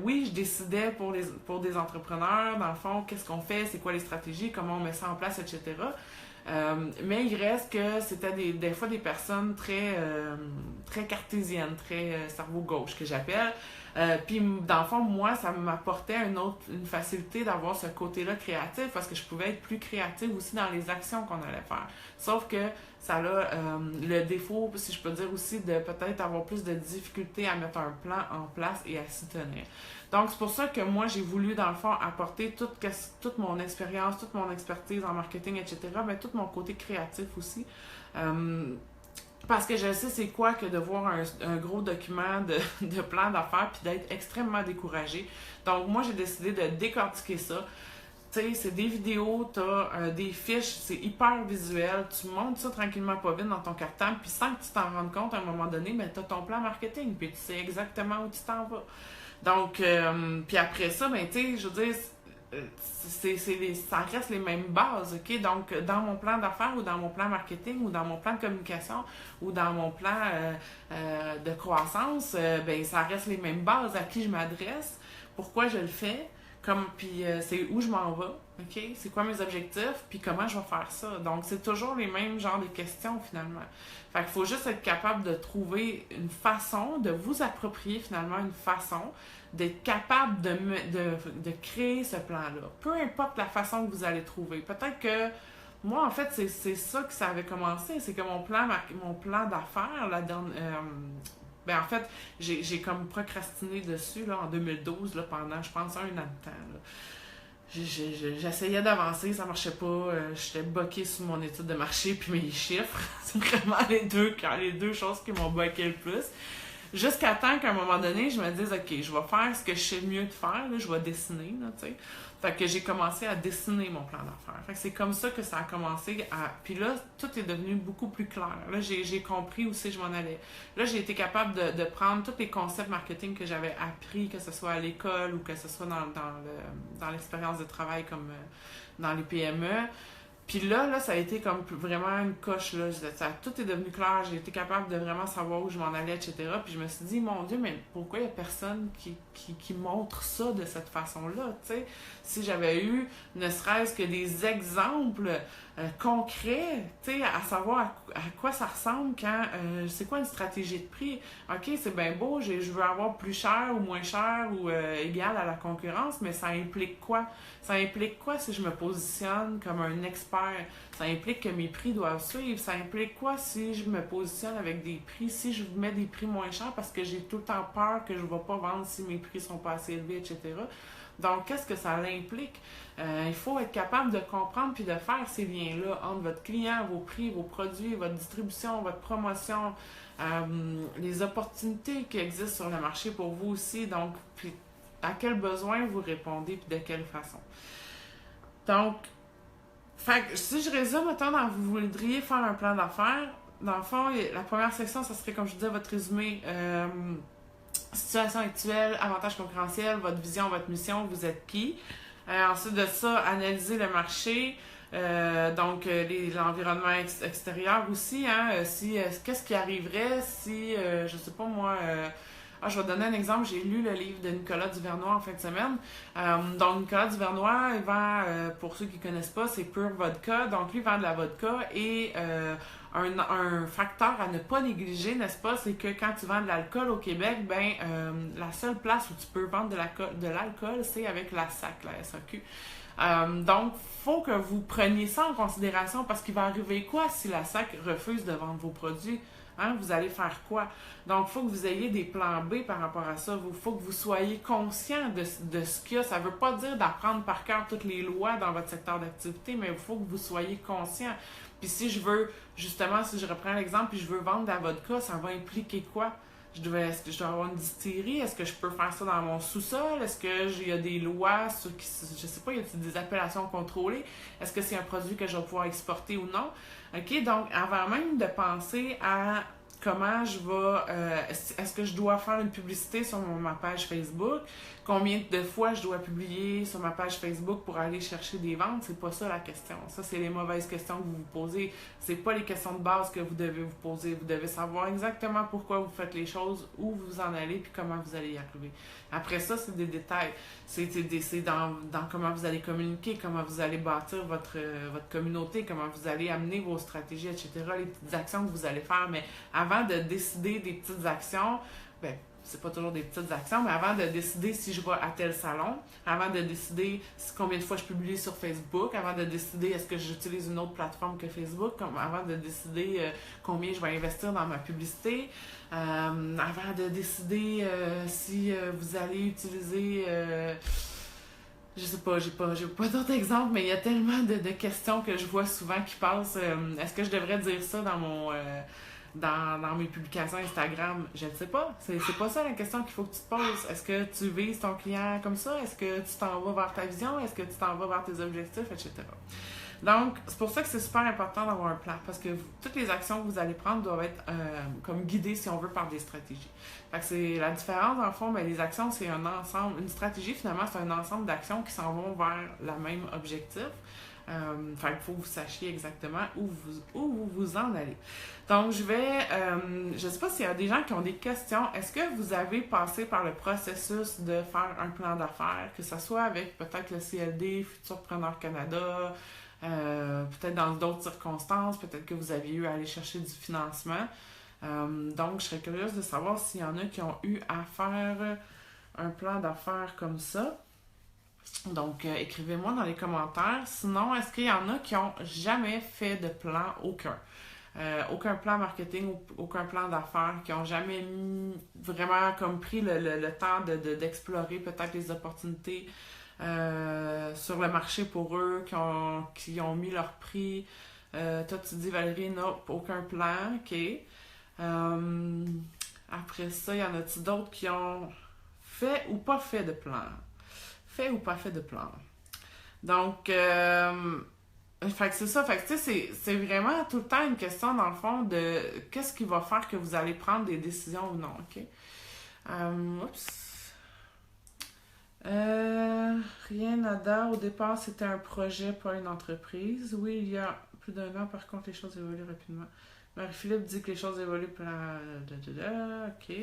[SPEAKER 1] oui, je décidais pour des entrepreneurs, dans le fond, qu'est-ce qu'on fait, c'est quoi les stratégies, comment on met ça en place, etc. Mais il reste que c'était des fois des personnes très cartésiennes, très cerveau gauche que j'appelle. Puis dans le fond, moi, ça m'apportait une facilité d'avoir ce côté-là créatif parce que je pouvais être plus créative aussi dans les actions qu'on allait faire. Sauf que ça a le défaut, si je peux dire aussi, de peut-être avoir plus de difficultés à mettre un plan en place et à s'y tenir. Donc, c'est pour ça que moi, j'ai voulu, dans le fond, apporter toute mon expérience, toute mon expertise en marketing, etc., mais tout mon côté créatif aussi. Parce que je sais c'est quoi que de voir un gros document de plan d'affaires puis d'être extrêmement découragé. Donc, moi, j'ai décidé de décortiquer ça. Tu sais, c'est des vidéos, t'as des fiches, c'est hyper visuel. Tu montes ça tranquillement pas vite dans ton cartable, puis sans que tu t'en rendes compte à un moment donné, ben, t'as ton plan marketing, puis tu sais exactement où tu t'en vas. Donc, puis après ça, ben, tu sais, je veux dire, ça reste les mêmes bases, OK? Donc, dans mon plan d'affaires ou dans mon plan marketing ou dans mon plan de communication ou dans mon plan de croissance, ben, ça reste les mêmes bases à qui je m'adresse, pourquoi je le fais, puis c'est où je m'en vais, OK? C'est quoi mes objectifs, puis comment je vais faire ça. Donc, c'est toujours les mêmes genres de questions, finalement. Fait qu'il faut juste être capable de trouver une façon, de vous approprier, finalement, une façon d'être capable de créer ce plan-là. Peu importe la façon que vous allez trouver. Peut-être que moi, en fait, c'est ça que ça avait commencé. C'est que mon plan d'affaires, ben en fait, j'ai comme procrastiné dessus là, en 2012, là, pendant, je pense, 1 an de temps. Là. J'essayais d'avancer, ça marchait pas. J'étais bloquée sur mon étude de marché puis mes chiffres. C'est vraiment les deux choses qui m'ont bloqué le plus. Jusqu'à temps qu'à un moment donné, je me dise, OK, je vais faire ce que je sais mieux de faire, là, je vais dessiner, là, tu sais. Fait que j'ai commencé à dessiner mon plan d'affaires. Fait que c'est comme ça que ça a commencé Puis là, tout est devenu beaucoup plus clair. Là, j'ai compris où c'est que je m'en allais. Là, j'ai été capable de prendre tous les concepts marketing que j'avais appris, que ce soit à l'école ou que ce soit dans l'expérience de travail comme dans les PME. Puis là, ça a été comme vraiment une coche, là. Tout est devenu clair. J'ai été capable de vraiment savoir où je m'en allais, etc. Puis je me suis dit, mon Dieu, mais pourquoi il n'y a personne qui montre ça de cette façon-là, tu sais? Si j'avais eu ne serait-ce que des exemples concret, tu sais, à savoir à quoi ça ressemble quand, c'est quoi une stratégie de prix. OK, c'est bien beau, je veux avoir plus cher ou moins cher ou égal à la concurrence, mais ça implique quoi? Ça implique quoi si je me positionne comme un expert? Ça implique que mes prix doivent suivre. Ça implique quoi si je me positionne avec des prix, si je mets des prix moins chers parce que j'ai tout le temps peur que je ne vais pas vendre si mes prix sont pas assez élevés, etc. Donc, qu'est-ce que ça implique? Il faut être capable de comprendre puis de faire ces liens-là entre votre client, vos prix, vos produits, votre distribution, votre promotion, les opportunités qui existent sur le marché pour vous aussi. Donc, puis à quel besoin vous répondez puis de quelle façon. Donc, si je résume, mettons, vous voudriez faire un plan d'affaires, dans le fond, la première section, ça serait, comme je disais, votre résumé. Situation actuelle, avantages concurrentiels, votre vision, votre mission, vous êtes qui. Ensuite de ça, analyser le marché, l'environnement extérieur aussi. Qu'est-ce qui arriverait si, je sais pas moi, je vais donner un exemple. J'ai lu le livre de Nicolas Duvernois en fin de semaine. Donc, Nicolas Duvernois, il vend, pour ceux qui ne connaissent pas, c'est Pure Vodka. Donc, lui, il vend de la vodka et un facteur à ne pas négliger, n'est-ce pas, c'est que quand tu vends de l'alcool au Québec, la seule place où tu peux vendre de l'alcool, c'est avec la SAC, la SAQ. Donc, il faut que vous preniez ça en considération parce qu'il va arriver quoi si la SAC refuse de vendre vos produits? Vous allez faire quoi? Donc, il faut que vous ayez des plans B par rapport à ça. Il faut que vous soyez conscient de ce qu'il y a. Ça ne veut pas dire d'apprendre par cœur toutes les lois dans votre secteur d'activité, mais il faut que vous soyez conscient. Puis si je veux, justement, si je reprends l'exemple, puis je veux vendre de la vodka, ça va impliquer quoi? Est-ce que je dois avoir une distillerie? Est-ce que je peux faire ça dans mon sous-sol? Est-ce qu'il y a des lois sur qui, je sais pas, il y a des appellations contrôlées? Est-ce que c'est un produit que je vais pouvoir exporter ou non? OK, donc avant même de penser à comment je vais, est-ce que je dois faire une publicité sur ma page Facebook? Combien de fois je dois publier sur ma page Facebook pour aller chercher des ventes? C'est pas ça la question. Ça, c'est les mauvaises questions que vous vous posez. C'est pas les questions de base que vous devez vous poser. Vous devez savoir exactement pourquoi vous faites les choses, où vous en allez, puis comment vous allez y arriver. Après ça, c'est des détails. C'est dans comment vous allez communiquer, comment vous allez bâtir votre communauté, comment vous allez amener vos stratégies, etc., les petites actions que vous allez faire. Mais avant de décider des petites actions, c'est pas toujours des petites actions, mais avant de décider si je vais à tel salon, avant de décider combien de fois je publie sur Facebook, avant de décider est-ce que j'utilise une autre plateforme que Facebook, avant de décider combien je vais investir dans ma publicité, avant de décider si vous allez utiliser... je sais pas, j'ai pas d'autres exemples, mais il y a tellement de questions que je vois souvent qui passent. Est-ce que je devrais dire ça dans mon... dans mes publications Instagram, je ne sais pas. C'est pas ça la question qu'il faut que tu te poses. Est-ce que tu vises ton client comme ça? Est-ce que tu t'en vas vers ta vision? Est-ce que tu t'en vas vers tes objectifs, etc. Donc, c'est pour ça que c'est super important d'avoir un plan, parce que toutes les actions que vous allez prendre doivent être comme guidées, si on veut, par des stratégies. Fait que c'est la différence, dans le fond, les actions, c'est un ensemble. Une stratégie, finalement, c'est un ensemble d'actions qui s'en vont vers le même objectif. Fait qu'il faut que vous sachiez exactement où vous en allez. Donc, je sais pas s'il y a des gens qui ont des questions. Est-ce que vous avez passé par le processus de faire un plan d'affaires, que ce soit avec peut-être le CLD, Futurpreneur Canada, peut-être dans d'autres circonstances, peut-être que vous aviez eu à aller chercher du financement. Donc, je serais curieuse de savoir s'il y en a qui ont eu à faire un plan d'affaires comme ça. Donc, écrivez-moi dans les commentaires. Sinon, est-ce qu'il y en a qui n'ont jamais fait de plan? Aucun plan marketing, aucun plan d'affaires, qui n'ont jamais vraiment comme pris le temps d'explorer peut-être les opportunités sur le marché pour eux, qui ont mis leur prix. Toi, tu dis, Valérie, non, aucun plan, ok. Après ça, y en a-t-il d'autres qui ont fait ou pas fait de plan? Fait ou pas fait de plan? Donc, fait que c'est ça. Fait que tu sais, c'est vraiment tout le temps une question, dans le fond, de qu'est-ce qui va faire que vous allez prendre des décisions ou non, ok? Rien, nada. Au départ, c'était un projet, pas une entreprise. Oui, il y a plus d'un an, par contre, les choses évoluent rapidement. Marie-Philippe dit que les choses évoluent. Ok.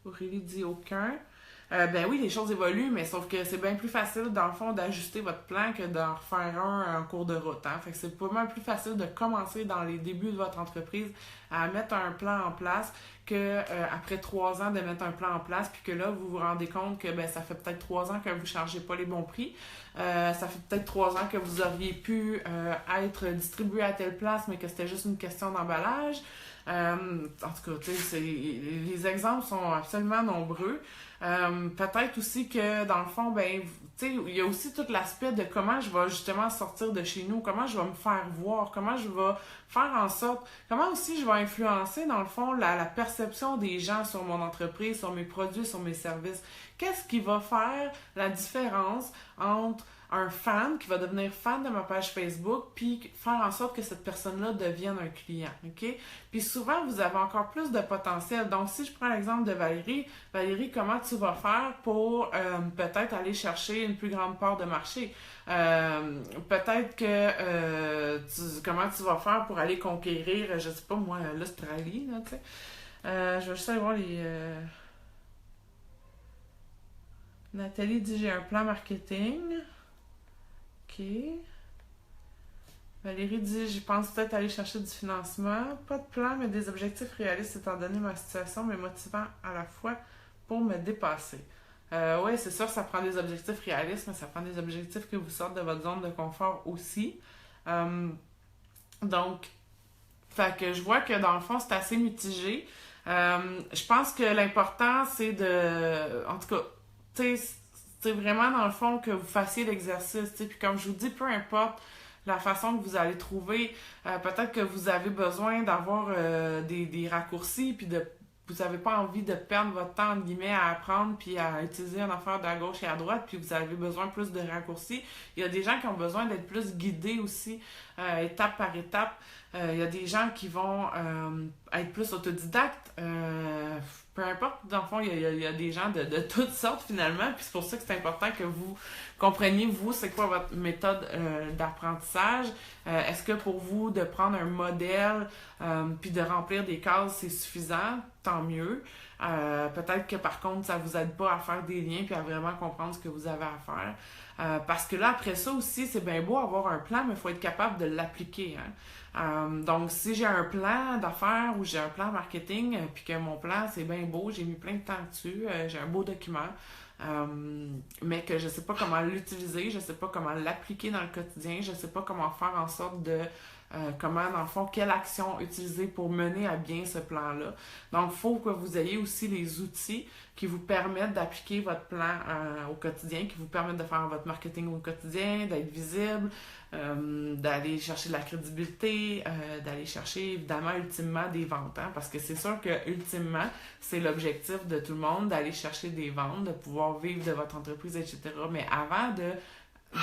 [SPEAKER 1] Aurélie dit aucun. Ben oui, les choses évoluent, mais sauf que c'est bien plus facile, dans le fond, d'ajuster votre plan que d'en refaire un en cours de route. Hein? Fait que c'est pas mal plus facile de commencer dans les débuts de votre entreprise à mettre un plan en place que après 3 ans de mettre un plan en place, puis que là, vous vous rendez compte que ben, ça fait peut-être 3 ans que vous ne chargez pas les bons prix. Ça fait peut-être 3 ans que vous auriez pu être distribué à telle place, mais que c'était juste une question d'emballage. En tout cas, les exemples sont absolument nombreux. Peut-être aussi que dans le fond, ben, il y a aussi tout l'aspect de comment je vais justement sortir de chez nous, comment je vais me faire voir, comment je vais faire en sorte, comment aussi je vais influencer dans le fond la perception des gens sur mon entreprise, sur mes produits, sur mes services. Qu'est-ce qui va faire la différence entre un fan qui va devenir fan de ma page Facebook, puis faire en sorte que cette personne-là devienne un client, OK? Puis souvent, vous avez encore plus de potentiel. Donc, si je prends l'exemple de Valérie, comment tu vas faire pour peut-être aller chercher une plus grande part de marché? Peut-être que comment tu vas faire pour aller conquérir, je sais pas moi, l'Australie, là, tu sais. Je vais juste aller voir les... Nathalie dit, j'ai un plan marketing. OK. Valérie dit, je pense peut-être aller chercher du financement. Pas de plan, mais des objectifs réalistes étant donné ma situation, mais motivant à la fois pour me dépasser. Oui, c'est sûr, ça prend des objectifs réalistes, mais ça prend des objectifs qui vous sortent de votre zone de confort aussi. Donc, fait que je vois que dans le fond, c'est assez mitigé. Je pense que l'important, c'est de... En tout cas, tu sais, c'est vraiment dans le fond que vous fassiez l'exercice. Puis comme je vous dis, peu importe la façon que vous allez trouver, peut-être que vous avez besoin d'avoir des raccourcis, puis vous n'avez pas envie de perdre votre temps, entre guillemets, à apprendre puis à utiliser une affaire de à gauche et à droite, puis vous avez besoin plus de raccourcis. Il y a des gens qui ont besoin d'être plus guidés aussi, étape par étape. Il y a des gens qui vont être plus autodidactes. Peu importe, dans le fond, il y a des gens de toutes sortes finalement, puis c'est pour ça que c'est important que vous compreniez, vous, c'est quoi votre méthode d'apprentissage. Est-ce que pour vous, de prendre un modèle puis de remplir des cases, c'est suffisant? Tant mieux. Peut-être que par contre, ça vous aide pas à faire des liens puis à vraiment comprendre ce que vous avez à faire. Parce que là, après ça aussi, c'est bien beau avoir un plan, mais il faut être capable de l'appliquer. Hein? Donc, si j'ai un plan d'affaires ou j'ai un plan marketing, puis que mon plan, c'est bien beau, j'ai mis plein de temps dessus, j'ai un beau document, mais que je ne sais pas comment l'utiliser, je ne sais pas comment l'appliquer dans le quotidien, je ne sais pas comment faire en sorte de comment, dans le fond, quelle action utiliser pour mener à bien ce plan-là. Donc, il faut que vous ayez aussi les outils qui vous permettent d'appliquer votre plan au quotidien, qui vous permettent de faire votre marketing au quotidien, d'être visible, d'aller chercher de la crédibilité, d'aller chercher, évidemment, ultimement, des ventes. Hein, parce que c'est sûr que, ultimement, c'est l'objectif de tout le monde, d'aller chercher des ventes, de pouvoir vivre de votre entreprise, etc. Mais avant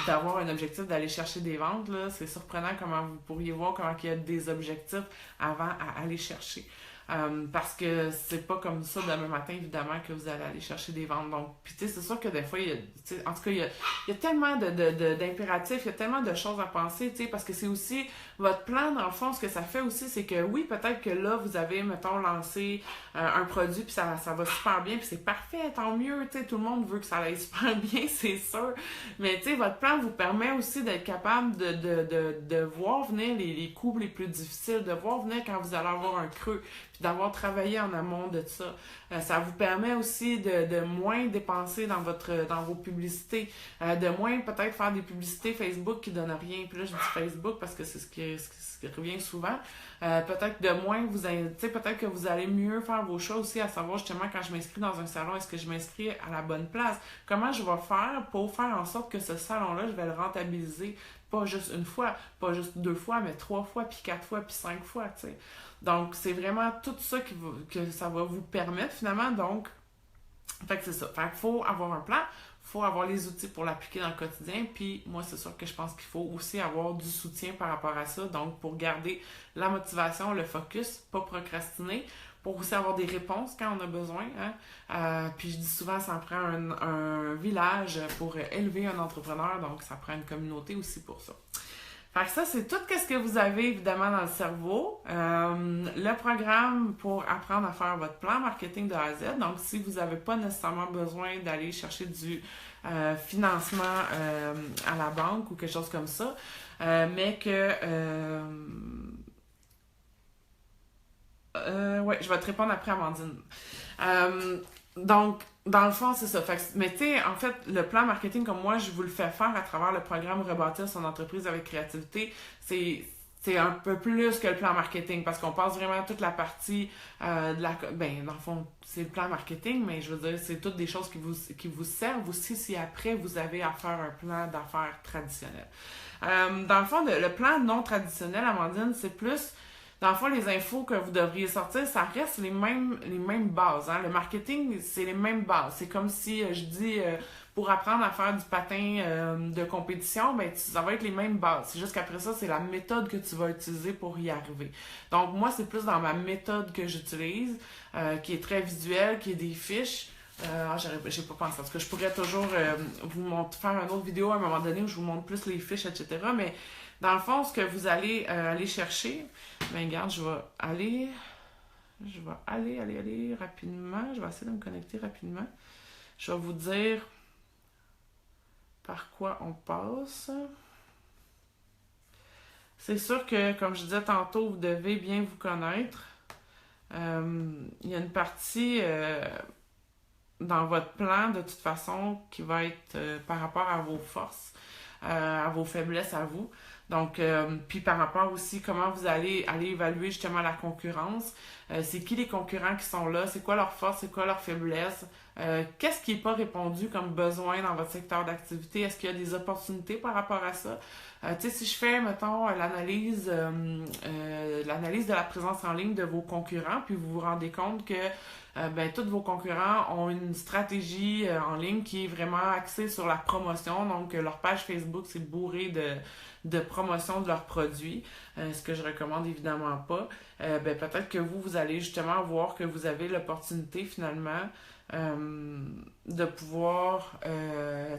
[SPEAKER 1] d'avoir un objectif d'aller chercher des ventes, là, c'est surprenant comment vous pourriez voir comment il y a des objectifs avant à aller chercher. Parce que c'est pas comme ça demain matin, évidemment, que vous allez aller chercher des ventes. Donc, puis tu sais, c'est sûr que des fois, en tout cas, il y a tellement d'impératifs, il y a tellement de choses à penser, tu sais, parce que c'est aussi votre plan, dans le fond, ce que ça fait aussi, c'est que oui, peut-être que là, vous avez, mettons, lancé un produit, puis ça va super bien, puis c'est parfait, tant mieux, tu sais, tout le monde veut que ça aille super bien, c'est sûr. Mais tu sais, votre plan vous permet aussi d'être capable de voir venir les coups les plus difficiles, de voir venir quand vous allez avoir un creux, puis d'avoir travaillé en amont de ça. Ça vous permet aussi de moins dépenser dans vos publicités, de moins peut-être faire des publicités Facebook qui donnent rien. Puis là, je dis Facebook parce que c'est ce qui revient souvent. Peut-être de moins, peut-être que vous allez mieux faire vos choses aussi, à savoir justement quand je m'inscris dans un salon, est-ce que je m'inscris à la bonne place? Comment je vais faire pour faire en sorte que ce salon-là, je vais le rentabiliser pas juste une fois, pas juste 2 fois, mais 3 fois, puis 4 fois, puis 5 fois, tu sais. Donc, c'est vraiment tout ça que ça va vous permettre, finalement. Donc, fait que c'est ça. Fait qu'il faut avoir un plan, il faut avoir les outils pour l'appliquer dans le quotidien. Puis, moi, c'est sûr que je pense qu'il faut aussi avoir du soutien par rapport à ça. Donc, pour garder la motivation, le focus, pas procrastiner, pour aussi avoir des réponses quand on a besoin. Hein? Puis je dis souvent, ça prend un village pour élever un entrepreneur, donc ça prend une communauté aussi pour ça. Fait que ça, c'est tout ce que vous avez évidemment dans le cerveau. Le programme pour apprendre à faire votre plan marketing de A à Z. Donc, si vous n'avez pas nécessairement besoin d'aller chercher du financement à la banque ou quelque chose comme ça, mais que... ouais, je vais te répondre après, Amandine. Donc, dans le fond, c'est ça. Fait que, mais tu sais, en fait, le plan marketing, comme moi, je vous le fais faire à travers le programme Rebâtir son entreprise avec créativité, c'est un peu plus que le plan marketing parce qu'on passe vraiment toute la partie de la... Ben, dans le fond, c'est le plan marketing, mais je veux dire, c'est toutes des choses qui vous servent aussi si après, vous avez à faire un plan d'affaires traditionnel. Dans le fond, le plan non traditionnel, Amandine, c'est plus... Dans le fond, les infos que vous devriez sortir, ça reste les mêmes bases. Hein? Le marketing, c'est les mêmes bases. C'est comme si je dis pour apprendre à faire du patin de compétition, ben ça va être les mêmes bases. C'est juste qu'après ça, c'est la méthode que tu vas utiliser pour y arriver. Donc moi, c'est plus dans ma méthode que j'utilise, qui est très visuelle, qui est des fiches. J'ai pas pensé. Parce que je pourrais toujours faire une autre vidéo à un moment donné où je vous montre plus les fiches, etc. Mais dans le fond, ce que vous allez aller chercher, ben regarde, je vais aller rapidement. Je vais essayer de me connecter rapidement. Je vais vous dire par quoi on passe. C'est sûr que, comme je disais tantôt, vous devez bien vous connaître. Il y a une partie dans votre plan, de toute façon, qui va être par rapport à vos forces, à vos faiblesses à vous. Donc, puis par rapport aussi, comment vous allez aller évaluer justement la concurrence. C'est qui les concurrents qui sont là? C'est quoi leurs forces? C'est quoi leurs faiblesses? Qu'est-ce qui n'est pas répondu comme besoin dans votre secteur d'activité? Est-ce qu'il y a des opportunités par rapport à ça? Tu sais, si je fais, mettons, l'analyse de la présence en ligne de vos concurrents, puis vous vous rendez compte que tous vos concurrents ont une stratégie en ligne qui est vraiment axée sur la promotion. Donc, leur page Facebook, c'est bourré de promotion de leurs produits, ce que je recommande évidemment pas. Peut-être que vous allez justement voir que vous avez l'opportunité finalement de pouvoir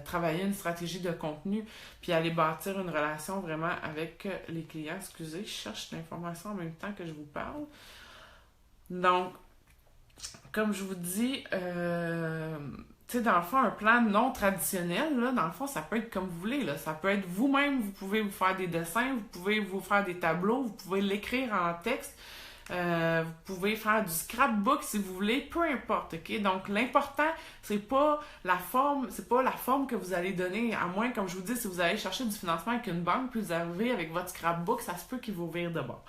[SPEAKER 1] travailler une stratégie de contenu puis aller bâtir une relation vraiment avec les clients. Excusez, je cherche l'information en même temps que je vous parle. Donc, comme je vous dis, tu sais, dans le fond, un plan non traditionnel, là, dans le fond, ça peut être comme vous voulez, là. Ça peut être vous-même, vous pouvez vous faire des dessins, vous pouvez vous faire des tableaux, vous pouvez l'écrire en texte, vous pouvez faire du scrapbook si vous voulez, peu importe, ok? Donc, l'important, c'est pas la forme que vous allez donner, à moins, comme je vous dis, si vous allez chercher du financement avec une banque, puis vous arrivez avec votre scrapbook, ça se peut qu'il vous vire de bord.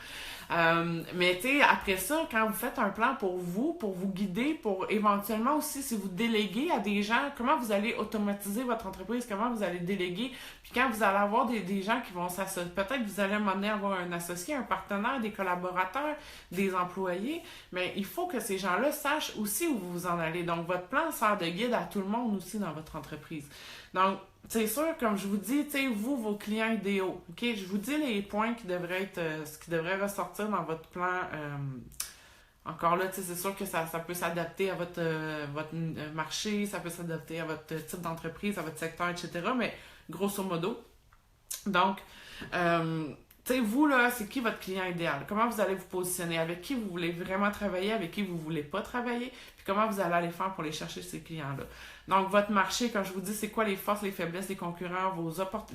[SPEAKER 1] Mais tu sais, après ça, quand vous faites un plan pour vous guider, pour éventuellement aussi, si vous déléguez à des gens, comment vous allez automatiser votre entreprise, comment vous allez déléguer, puis quand vous allez avoir des gens qui vont s'associer, peut-être que vous allez m'amener avoir un associé, un partenaire, des collaborateurs, des employés, mais il faut que ces gens-là sachent aussi où vous en allez. Donc, votre plan sert de guide à tout le monde aussi dans votre entreprise. Donc, c'est sûr, comme je vous dis, tu sais, vous, vos clients idéaux, ok? Je vous dis les points qui devraient être, ce qui devrait ressortir dans votre plan. Encore là, tu sais, c'est sûr que ça peut s'adapter à votre marché, ça peut s'adapter à votre type d'entreprise, à votre secteur, etc. Mais grosso modo, donc, tu sais, vous, là, c'est qui votre client idéal? Comment vous allez vous positionner? Avec qui vous voulez vraiment travailler? Avec qui vous voulez pas travailler? Puis comment vous allez aller faire pour aller chercher ces clients-là? Donc, votre marché, comme je vous dis, c'est quoi les forces, les faiblesses des concurrents,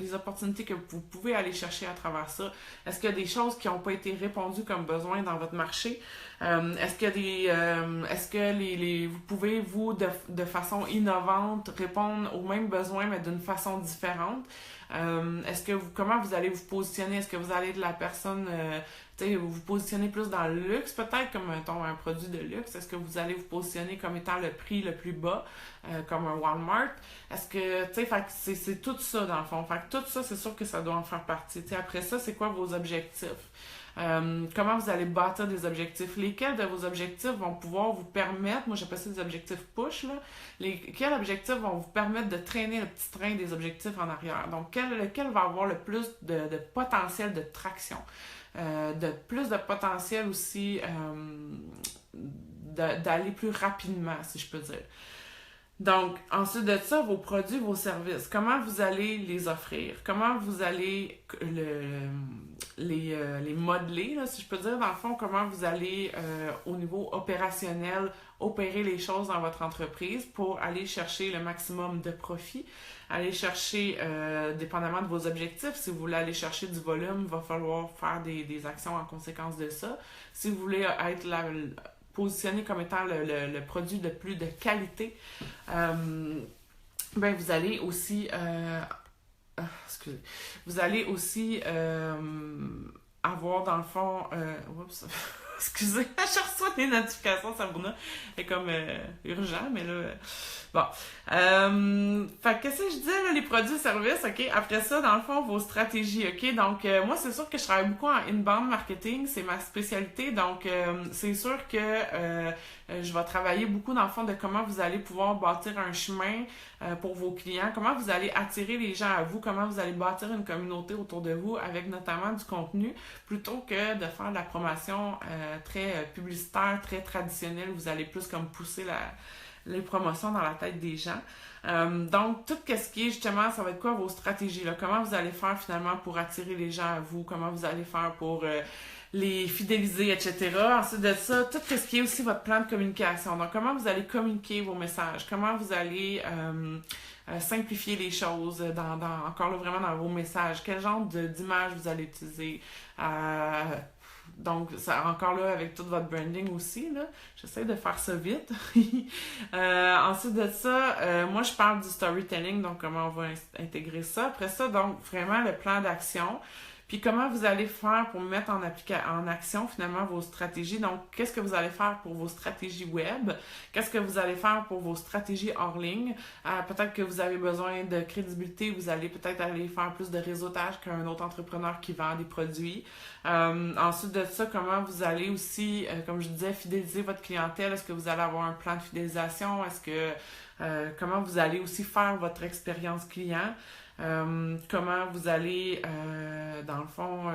[SPEAKER 1] les opportunités que vous pouvez aller chercher à travers ça? Est-ce qu'il y a des choses qui n'ont pas été répondues comme besoin dans votre marché? Est-ce que vous pouvez, vous, de façon innovante, répondre aux mêmes besoins, mais d'une façon différente? Comment vous allez vous positionner? Est-ce que vous allez de la personne, vous positionnez plus dans le luxe, peut-être, comme un produit de luxe? Est-ce que vous allez vous positionner comme étant le prix le plus bas, comme un Walmart? Est-ce que, c'est tout ça, dans le fond. Fait que tout ça, c'est sûr que ça doit en faire partie. Après ça, c'est quoi vos objectifs? Comment vous allez bâtir des objectifs? Lesquels de vos objectifs vont pouvoir vous permettre, moi j'appelle ça des objectifs push, là, quels objectifs vont vous permettre de traîner le petit train des objectifs en arrière? Donc, lequel va avoir le plus de potentiel de traction? Plus de potentiel aussi d'aller plus rapidement, si je peux dire. Donc, ensuite de ça, vos produits, vos services, comment vous allez les offrir? Comment vous allez les modeler, là, si je peux dire, dans le fond, comment vous allez, au niveau opérationnel, opérer les choses dans votre entreprise pour aller chercher le maximum de profit, aller chercher, dépendamment de vos objectifs, si vous voulez aller chercher du volume, il va falloir faire des actions en conséquence de ça. Si vous voulez être positionné comme étant le produit de plus de qualité, ben vous allez aussi excusez, vous allez aussi avoir dans le fond oups, excusez, je reçois des notifications, Sabrina est comme urgent, mais là bon, fait que qu'est-ce que je disais là, les produits et services, ok, après ça dans le fond vos stratégies, ok, donc moi c'est sûr que je travaille beaucoup en inbound marketing, c'est ma spécialité, donc c'est sûr que je vais travailler beaucoup dans le fond de comment vous allez pouvoir bâtir un chemin pour vos clients, comment vous allez attirer les gens à vous, comment vous allez bâtir une communauté autour de vous avec notamment du contenu, plutôt que de faire de la promotion très publicitaire, très traditionnelle, vous allez plus comme pousser les promotions dans la tête des gens. Donc, tout ce qui est justement, ça va être quoi vos stratégies, là? Comment vous allez faire finalement pour attirer les gens à vous, comment vous allez faire pour les fidéliser, etc. Ensuite de ça, tout ce qui est aussi votre plan de communication. Donc, comment vous allez communiquer vos messages, comment vous allez simplifier les choses encore là, vraiment dans vos messages, quel genre d'image vous allez utiliser. Donc, ça, encore là, avec tout votre branding aussi, là, j'essaie de faire ça vite. Ensuite de ça, moi, je parle du storytelling, donc comment on va intégrer ça. Après ça, donc, vraiment le plan d'action. Puis comment vous allez faire pour mettre en action finalement vos stratégies. Donc, qu'est-ce que vous allez faire pour vos stratégies web? Qu'est-ce que vous allez faire pour vos stratégies hors ligne? Peut-être que vous avez besoin de crédibilité, vous allez peut-être aller faire plus de réseautage qu'un autre entrepreneur qui vend des produits. Ensuite de ça, comment vous allez aussi, comme je disais, fidéliser votre clientèle? Est-ce que vous allez avoir un plan de fidélisation? Comment vous allez aussi faire votre expérience client? Comment vous allez, dans le fond,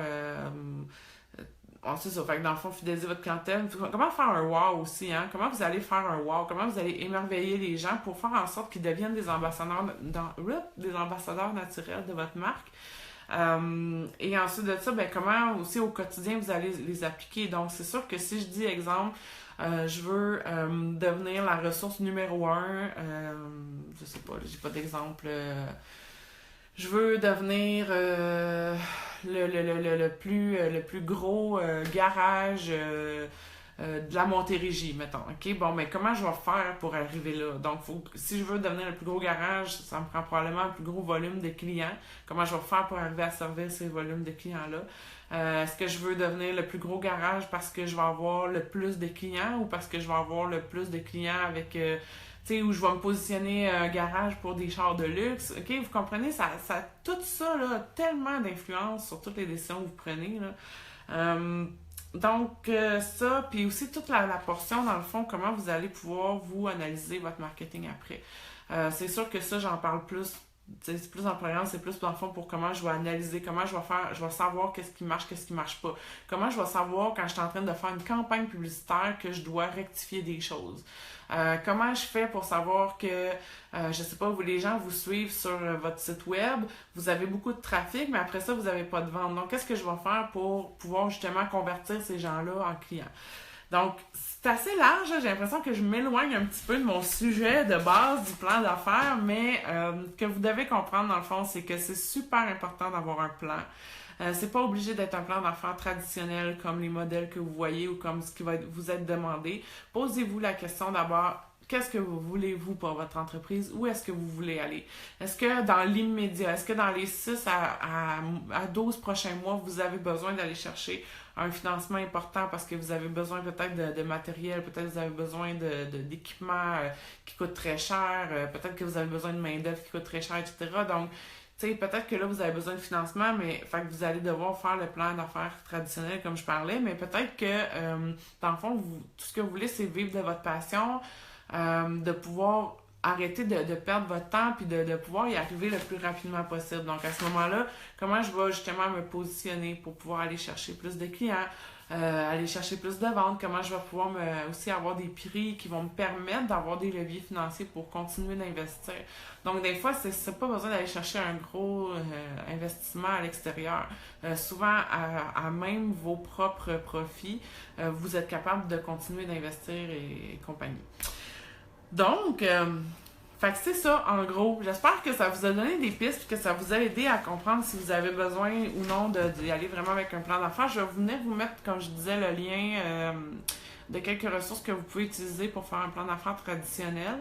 [SPEAKER 1] c'est ça, fait que dans le fond, fidéliser votre clientèle. Comment faire un wow aussi, hein? Comment vous allez faire un wow? Comment vous allez émerveiller les gens pour faire en sorte qu'ils deviennent des ambassadeurs naturels de votre marque? Et ensuite de ça, ben, comment aussi au quotidien vous allez les appliquer. Donc, c'est sûr que si je dis, exemple, je veux devenir la ressource numéro 1, je sais pas, j'ai pas d'exemple. Je veux devenir le plus gros garage de la Montérégie, mettons. OK? Bon, mais comment je vais faire pour arriver là? Donc, si je veux devenir le plus gros garage, ça me prend probablement un plus gros volume de clients. Comment je vais faire pour arriver à servir ces volumes de clients-là? Est-ce que je veux devenir le plus gros garage parce que je vais avoir le plus de clients ou parce que je vais avoir le plus de clients avec... où je vais me positionner un garage pour des chars de luxe. OK, vous comprenez? Tout ça, là, a tellement d'influence sur toutes les décisions que vous prenez, là. Donc, ça, puis aussi toute la portion, dans le fond, comment vous allez pouvoir, vous, analyser votre marketing après. C'est sûr que ça, j'en parle plus. C'est plus en programme, c'est plus dans le fond pour comment je vais analyser, comment je vais savoir qu'est-ce qui marche pas. Comment je vais savoir quand je suis en train de faire une campagne publicitaire que je dois rectifier des choses. Comment je fais pour savoir que, je sais pas, les gens vous suivent sur votre site web, vous avez beaucoup de trafic, mais après ça, vous n'avez pas de vente. Donc, qu'est-ce que je vais faire pour pouvoir justement convertir ces gens-là en clients? Donc, c'est assez large, j'ai l'impression que je m'éloigne un petit peu de mon sujet de base du plan d'affaires, mais que vous devez comprendre dans le fond, c'est que c'est super important d'avoir un plan. C'est pas obligé d'être un plan d'affaires traditionnel comme les modèles que vous voyez ou comme ce qui va vous être demandé. Posez-vous la question d'abord. Qu'est-ce que vous voulez, vous, pour votre entreprise? Où est-ce que vous voulez aller? Est-ce que dans l'immédiat, est-ce que dans les 6 à 12 prochains mois, vous avez besoin d'aller chercher un financement important parce que vous avez besoin peut-être de matériel, peut-être que vous avez besoin d'équipements qui coûtent très cher, peut-être que vous avez besoin de main-d'œuvre qui coûte très cher, etc. Donc, tu sais, peut-être que là, vous avez besoin de financement, mais fait que vous allez devoir faire le plan d'affaires traditionnel comme je parlais, mais peut-être que, dans le fond, tout ce que vous voulez, c'est vivre de votre passion, de pouvoir arrêter de perdre votre temps puis de pouvoir y arriver le plus rapidement possible. Donc, à ce moment-là, comment je vais justement me positionner pour pouvoir aller chercher plus de clients? aller chercher plus de ventes, comment je vais pouvoir aussi avoir des prix qui vont me permettre d'avoir des leviers financiers pour continuer d'investir. Donc, des fois, c'est pas besoin d'aller chercher un gros investissement à l'extérieur. Souvent, à même vos propres profits, vous êtes capable de continuer d'investir et compagnie. Donc, fait que c'est ça, en gros. J'espère que ça vous a donné des pistes, que ça vous a aidé à comprendre si vous avez besoin ou non d'y aller vraiment avec un plan d'affaires. Je vais venir vous mettre, comme je disais, le lien de quelques ressources que vous pouvez utiliser pour faire un plan d'affaires traditionnel.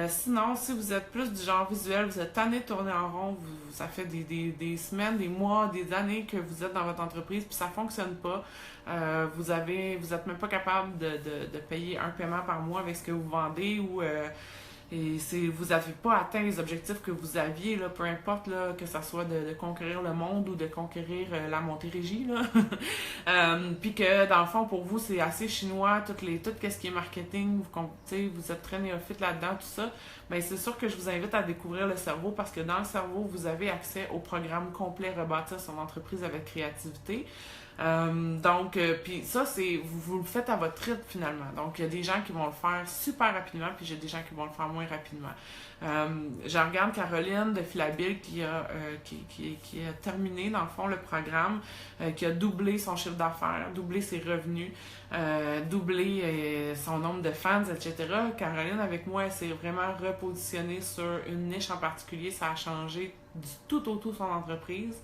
[SPEAKER 1] Sinon, si vous êtes plus du genre visuel, vous êtes tanné de tourner en rond, ça fait des semaines, des mois, des années que vous êtes dans votre entreprise puis ça fonctionne pas. Vous êtes même pas capable de payer un paiement par mois avec ce que vous vendez ou et vous n'avez pas atteint les objectifs que vous aviez, là, peu importe là, que ça soit de conquérir le monde ou de conquérir la Montérégie. Puis que dans le fond, pour vous, c'est assez chinois, tout ce qui est marketing, vous êtes très néophyte là-dedans, tout ça. Bien, c'est sûr que je vous invite à découvrir le cerveau parce que dans le cerveau, vous avez accès au programme complet Rebâtir son entreprise avec créativité. Puis ça, vous le faites à votre rythme finalement. Donc, il y a des gens qui vont le faire super rapidement, puis j'ai des gens qui vont le faire moins rapidement. Je regarde Caroline de Philabil qui a terminé, dans le fond, le programme, qui a doublé son chiffre d'affaires, doublé ses revenus, doublé son nombre de fans, etc. Caroline, avec moi, elle s'est vraiment repositionnée sur une niche en particulier. Ça a changé du tout au tout son entreprise.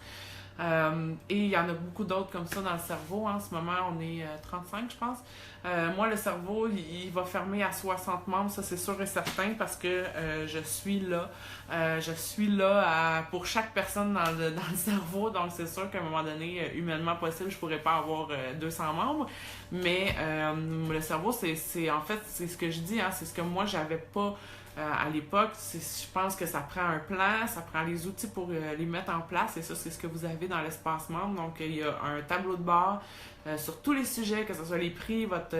[SPEAKER 1] Et il y en a beaucoup d'autres comme ça dans le cerveau. En ce moment, on est 35, je pense. Moi, le cerveau, il va fermer à 60 membres, ça c'est sûr et certain, parce que je suis là. Je suis là pour chaque personne dans le cerveau. Donc, c'est sûr qu'à un moment donné, humainement possible, je pourrais pas avoir 200 membres. Mais le cerveau, c'est en fait, c'est ce que je dis, c'est ce que moi, j'avais pas à l'époque. Je pense que ça prend un plan, ça prend les outils pour les mettre en place, et ça, c'est ce que vous avez dans l'espace membre. Donc, il y a un tableau de bord sur tous les sujets, que ce soit les prix, votre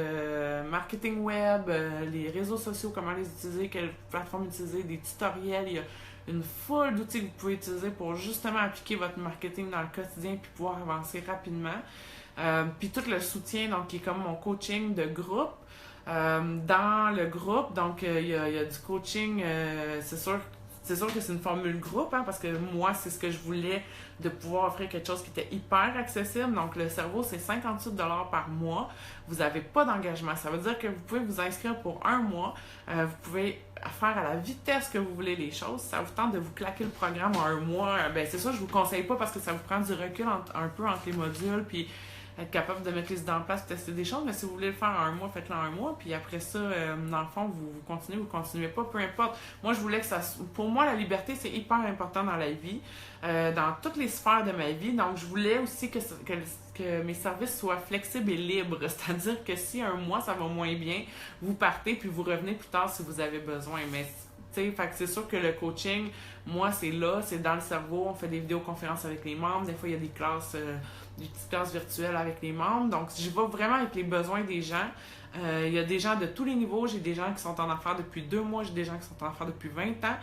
[SPEAKER 1] marketing web, les réseaux sociaux, comment les utiliser, quelle plateforme utiliser, des tutoriels. Il y a une foule d'outils que vous pouvez utiliser pour justement appliquer votre marketing dans le quotidien puis pouvoir avancer rapidement. Puis tout le soutien, donc qui est comme mon coaching de groupe. Dans le groupe, donc il y a du coaching, c'est sûr que c'est une formule groupe, parce que moi, c'est ce que je voulais, de pouvoir offrir quelque chose qui était hyper accessible. Donc, le cerveau, c'est 58$ par mois. Vous n'avez pas d'engagement. Ça veut dire que vous pouvez vous inscrire pour un mois. Vous pouvez faire à la vitesse que vous voulez les choses. Ça vous tente de vous claquer le programme en un mois. Ben, c'est ça, je vous conseille pas parce que ça vous prend du recul un peu entre les modules, puis être capable de mettre les idées en place, tester des choses, mais si vous voulez le faire en un mois, faites-le en un mois, puis après ça, dans le fond, vous continuez pas, peu importe. Moi, je voulais que pour moi, la liberté, c'est hyper important dans la vie, dans toutes les sphères de ma vie, donc je voulais aussi que mes services soient flexibles et libres, c'est-à-dire que si un mois, ça va moins bien, vous partez, puis vous revenez plus tard si vous avez besoin, mais fait que c'est sûr que le coaching, moi, c'est dans le cerveau. On fait des vidéoconférences avec les membres. Des fois, il y a des petites classes virtuelles avec les membres. Donc, je vais vraiment avec les besoins des gens. Il y a des gens de tous les niveaux. J'ai des gens qui sont en affaires depuis 2 mois. J'ai des gens qui sont en affaires depuis 20 ans.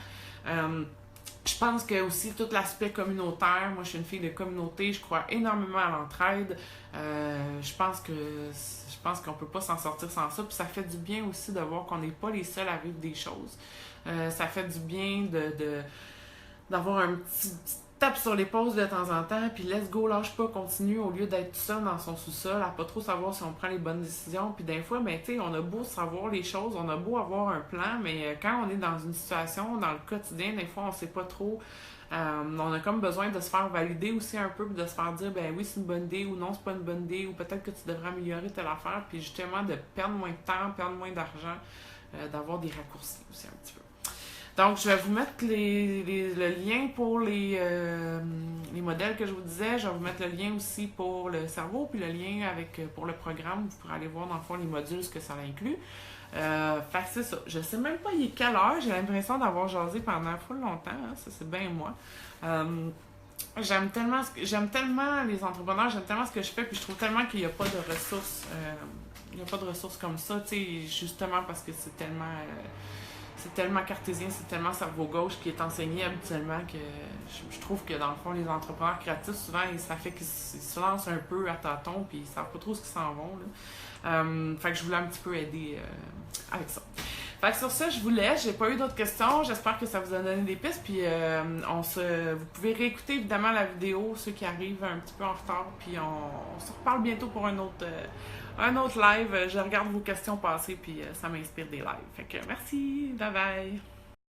[SPEAKER 1] Je pense que aussi tout l'aspect communautaire, moi je suis une fille de communauté, je crois énormément à l'entraide. Je pense qu'on peut pas s'en sortir sans ça. Puis ça fait du bien aussi de voir qu'on n'est pas les seuls à vivre des choses. Ça fait du bien d'avoir un petit tape sur l'épaule de temps en temps, puis let's go, lâche pas, continue, au lieu d'être tout seul dans son sous-sol, à pas trop savoir si on prend les bonnes décisions. Puis des fois, ben, tu sais, on a beau savoir les choses, on a beau avoir un plan, mais quand on est dans une situation, dans le quotidien, des fois, on sait pas trop. On a comme besoin de se faire valider aussi un peu, puis de se faire dire, ben oui, c'est une bonne idée, ou non, c'est pas une bonne idée, ou peut-être que tu devrais améliorer telle affaire, puis justement, de perdre moins de temps, perdre moins d'argent, d'avoir des raccourcis aussi un petit peu. Donc, je vais vous mettre le lien pour les modèles que je vous disais. Je vais vous mettre le lien aussi pour le cerveau, puis le lien pour le programme. Vous pourrez aller voir dans le fond les modules, ce que ça inclut. Fait que c'est ça. Je sais même pas il est quelle heure. J'ai l'impression d'avoir jasé pendant full longtemps. Ça, c'est bien moi. J'aime tellement les entrepreneurs, j'aime tellement ce que je fais, puis je trouve tellement qu'il n'y a pas de ressources. Il n'y a pas de ressources comme ça, tu sais, justement parce que c'est tellement... c'est tellement cartésien, c'est tellement cerveau gauche qui est enseigné habituellement que je trouve que dans le fond, les entrepreneurs créatifs, souvent, ça fait qu'ils se lancent un peu à tâtons puis ils savent pas trop ce qu'ils s'en vont. Là. Fait que je voulais un petit peu aider avec ça. Fait que sur ça, je vous laisse. J'ai pas eu d'autres questions. J'espère que ça vous a donné des pistes. Puis vous pouvez réécouter évidemment la vidéo, ceux qui arrivent un petit peu en retard. Puis on se reparle bientôt pour un autre live. Je regarde vos questions passer, puis ça m'inspire des lives. Fait que merci. Bye bye.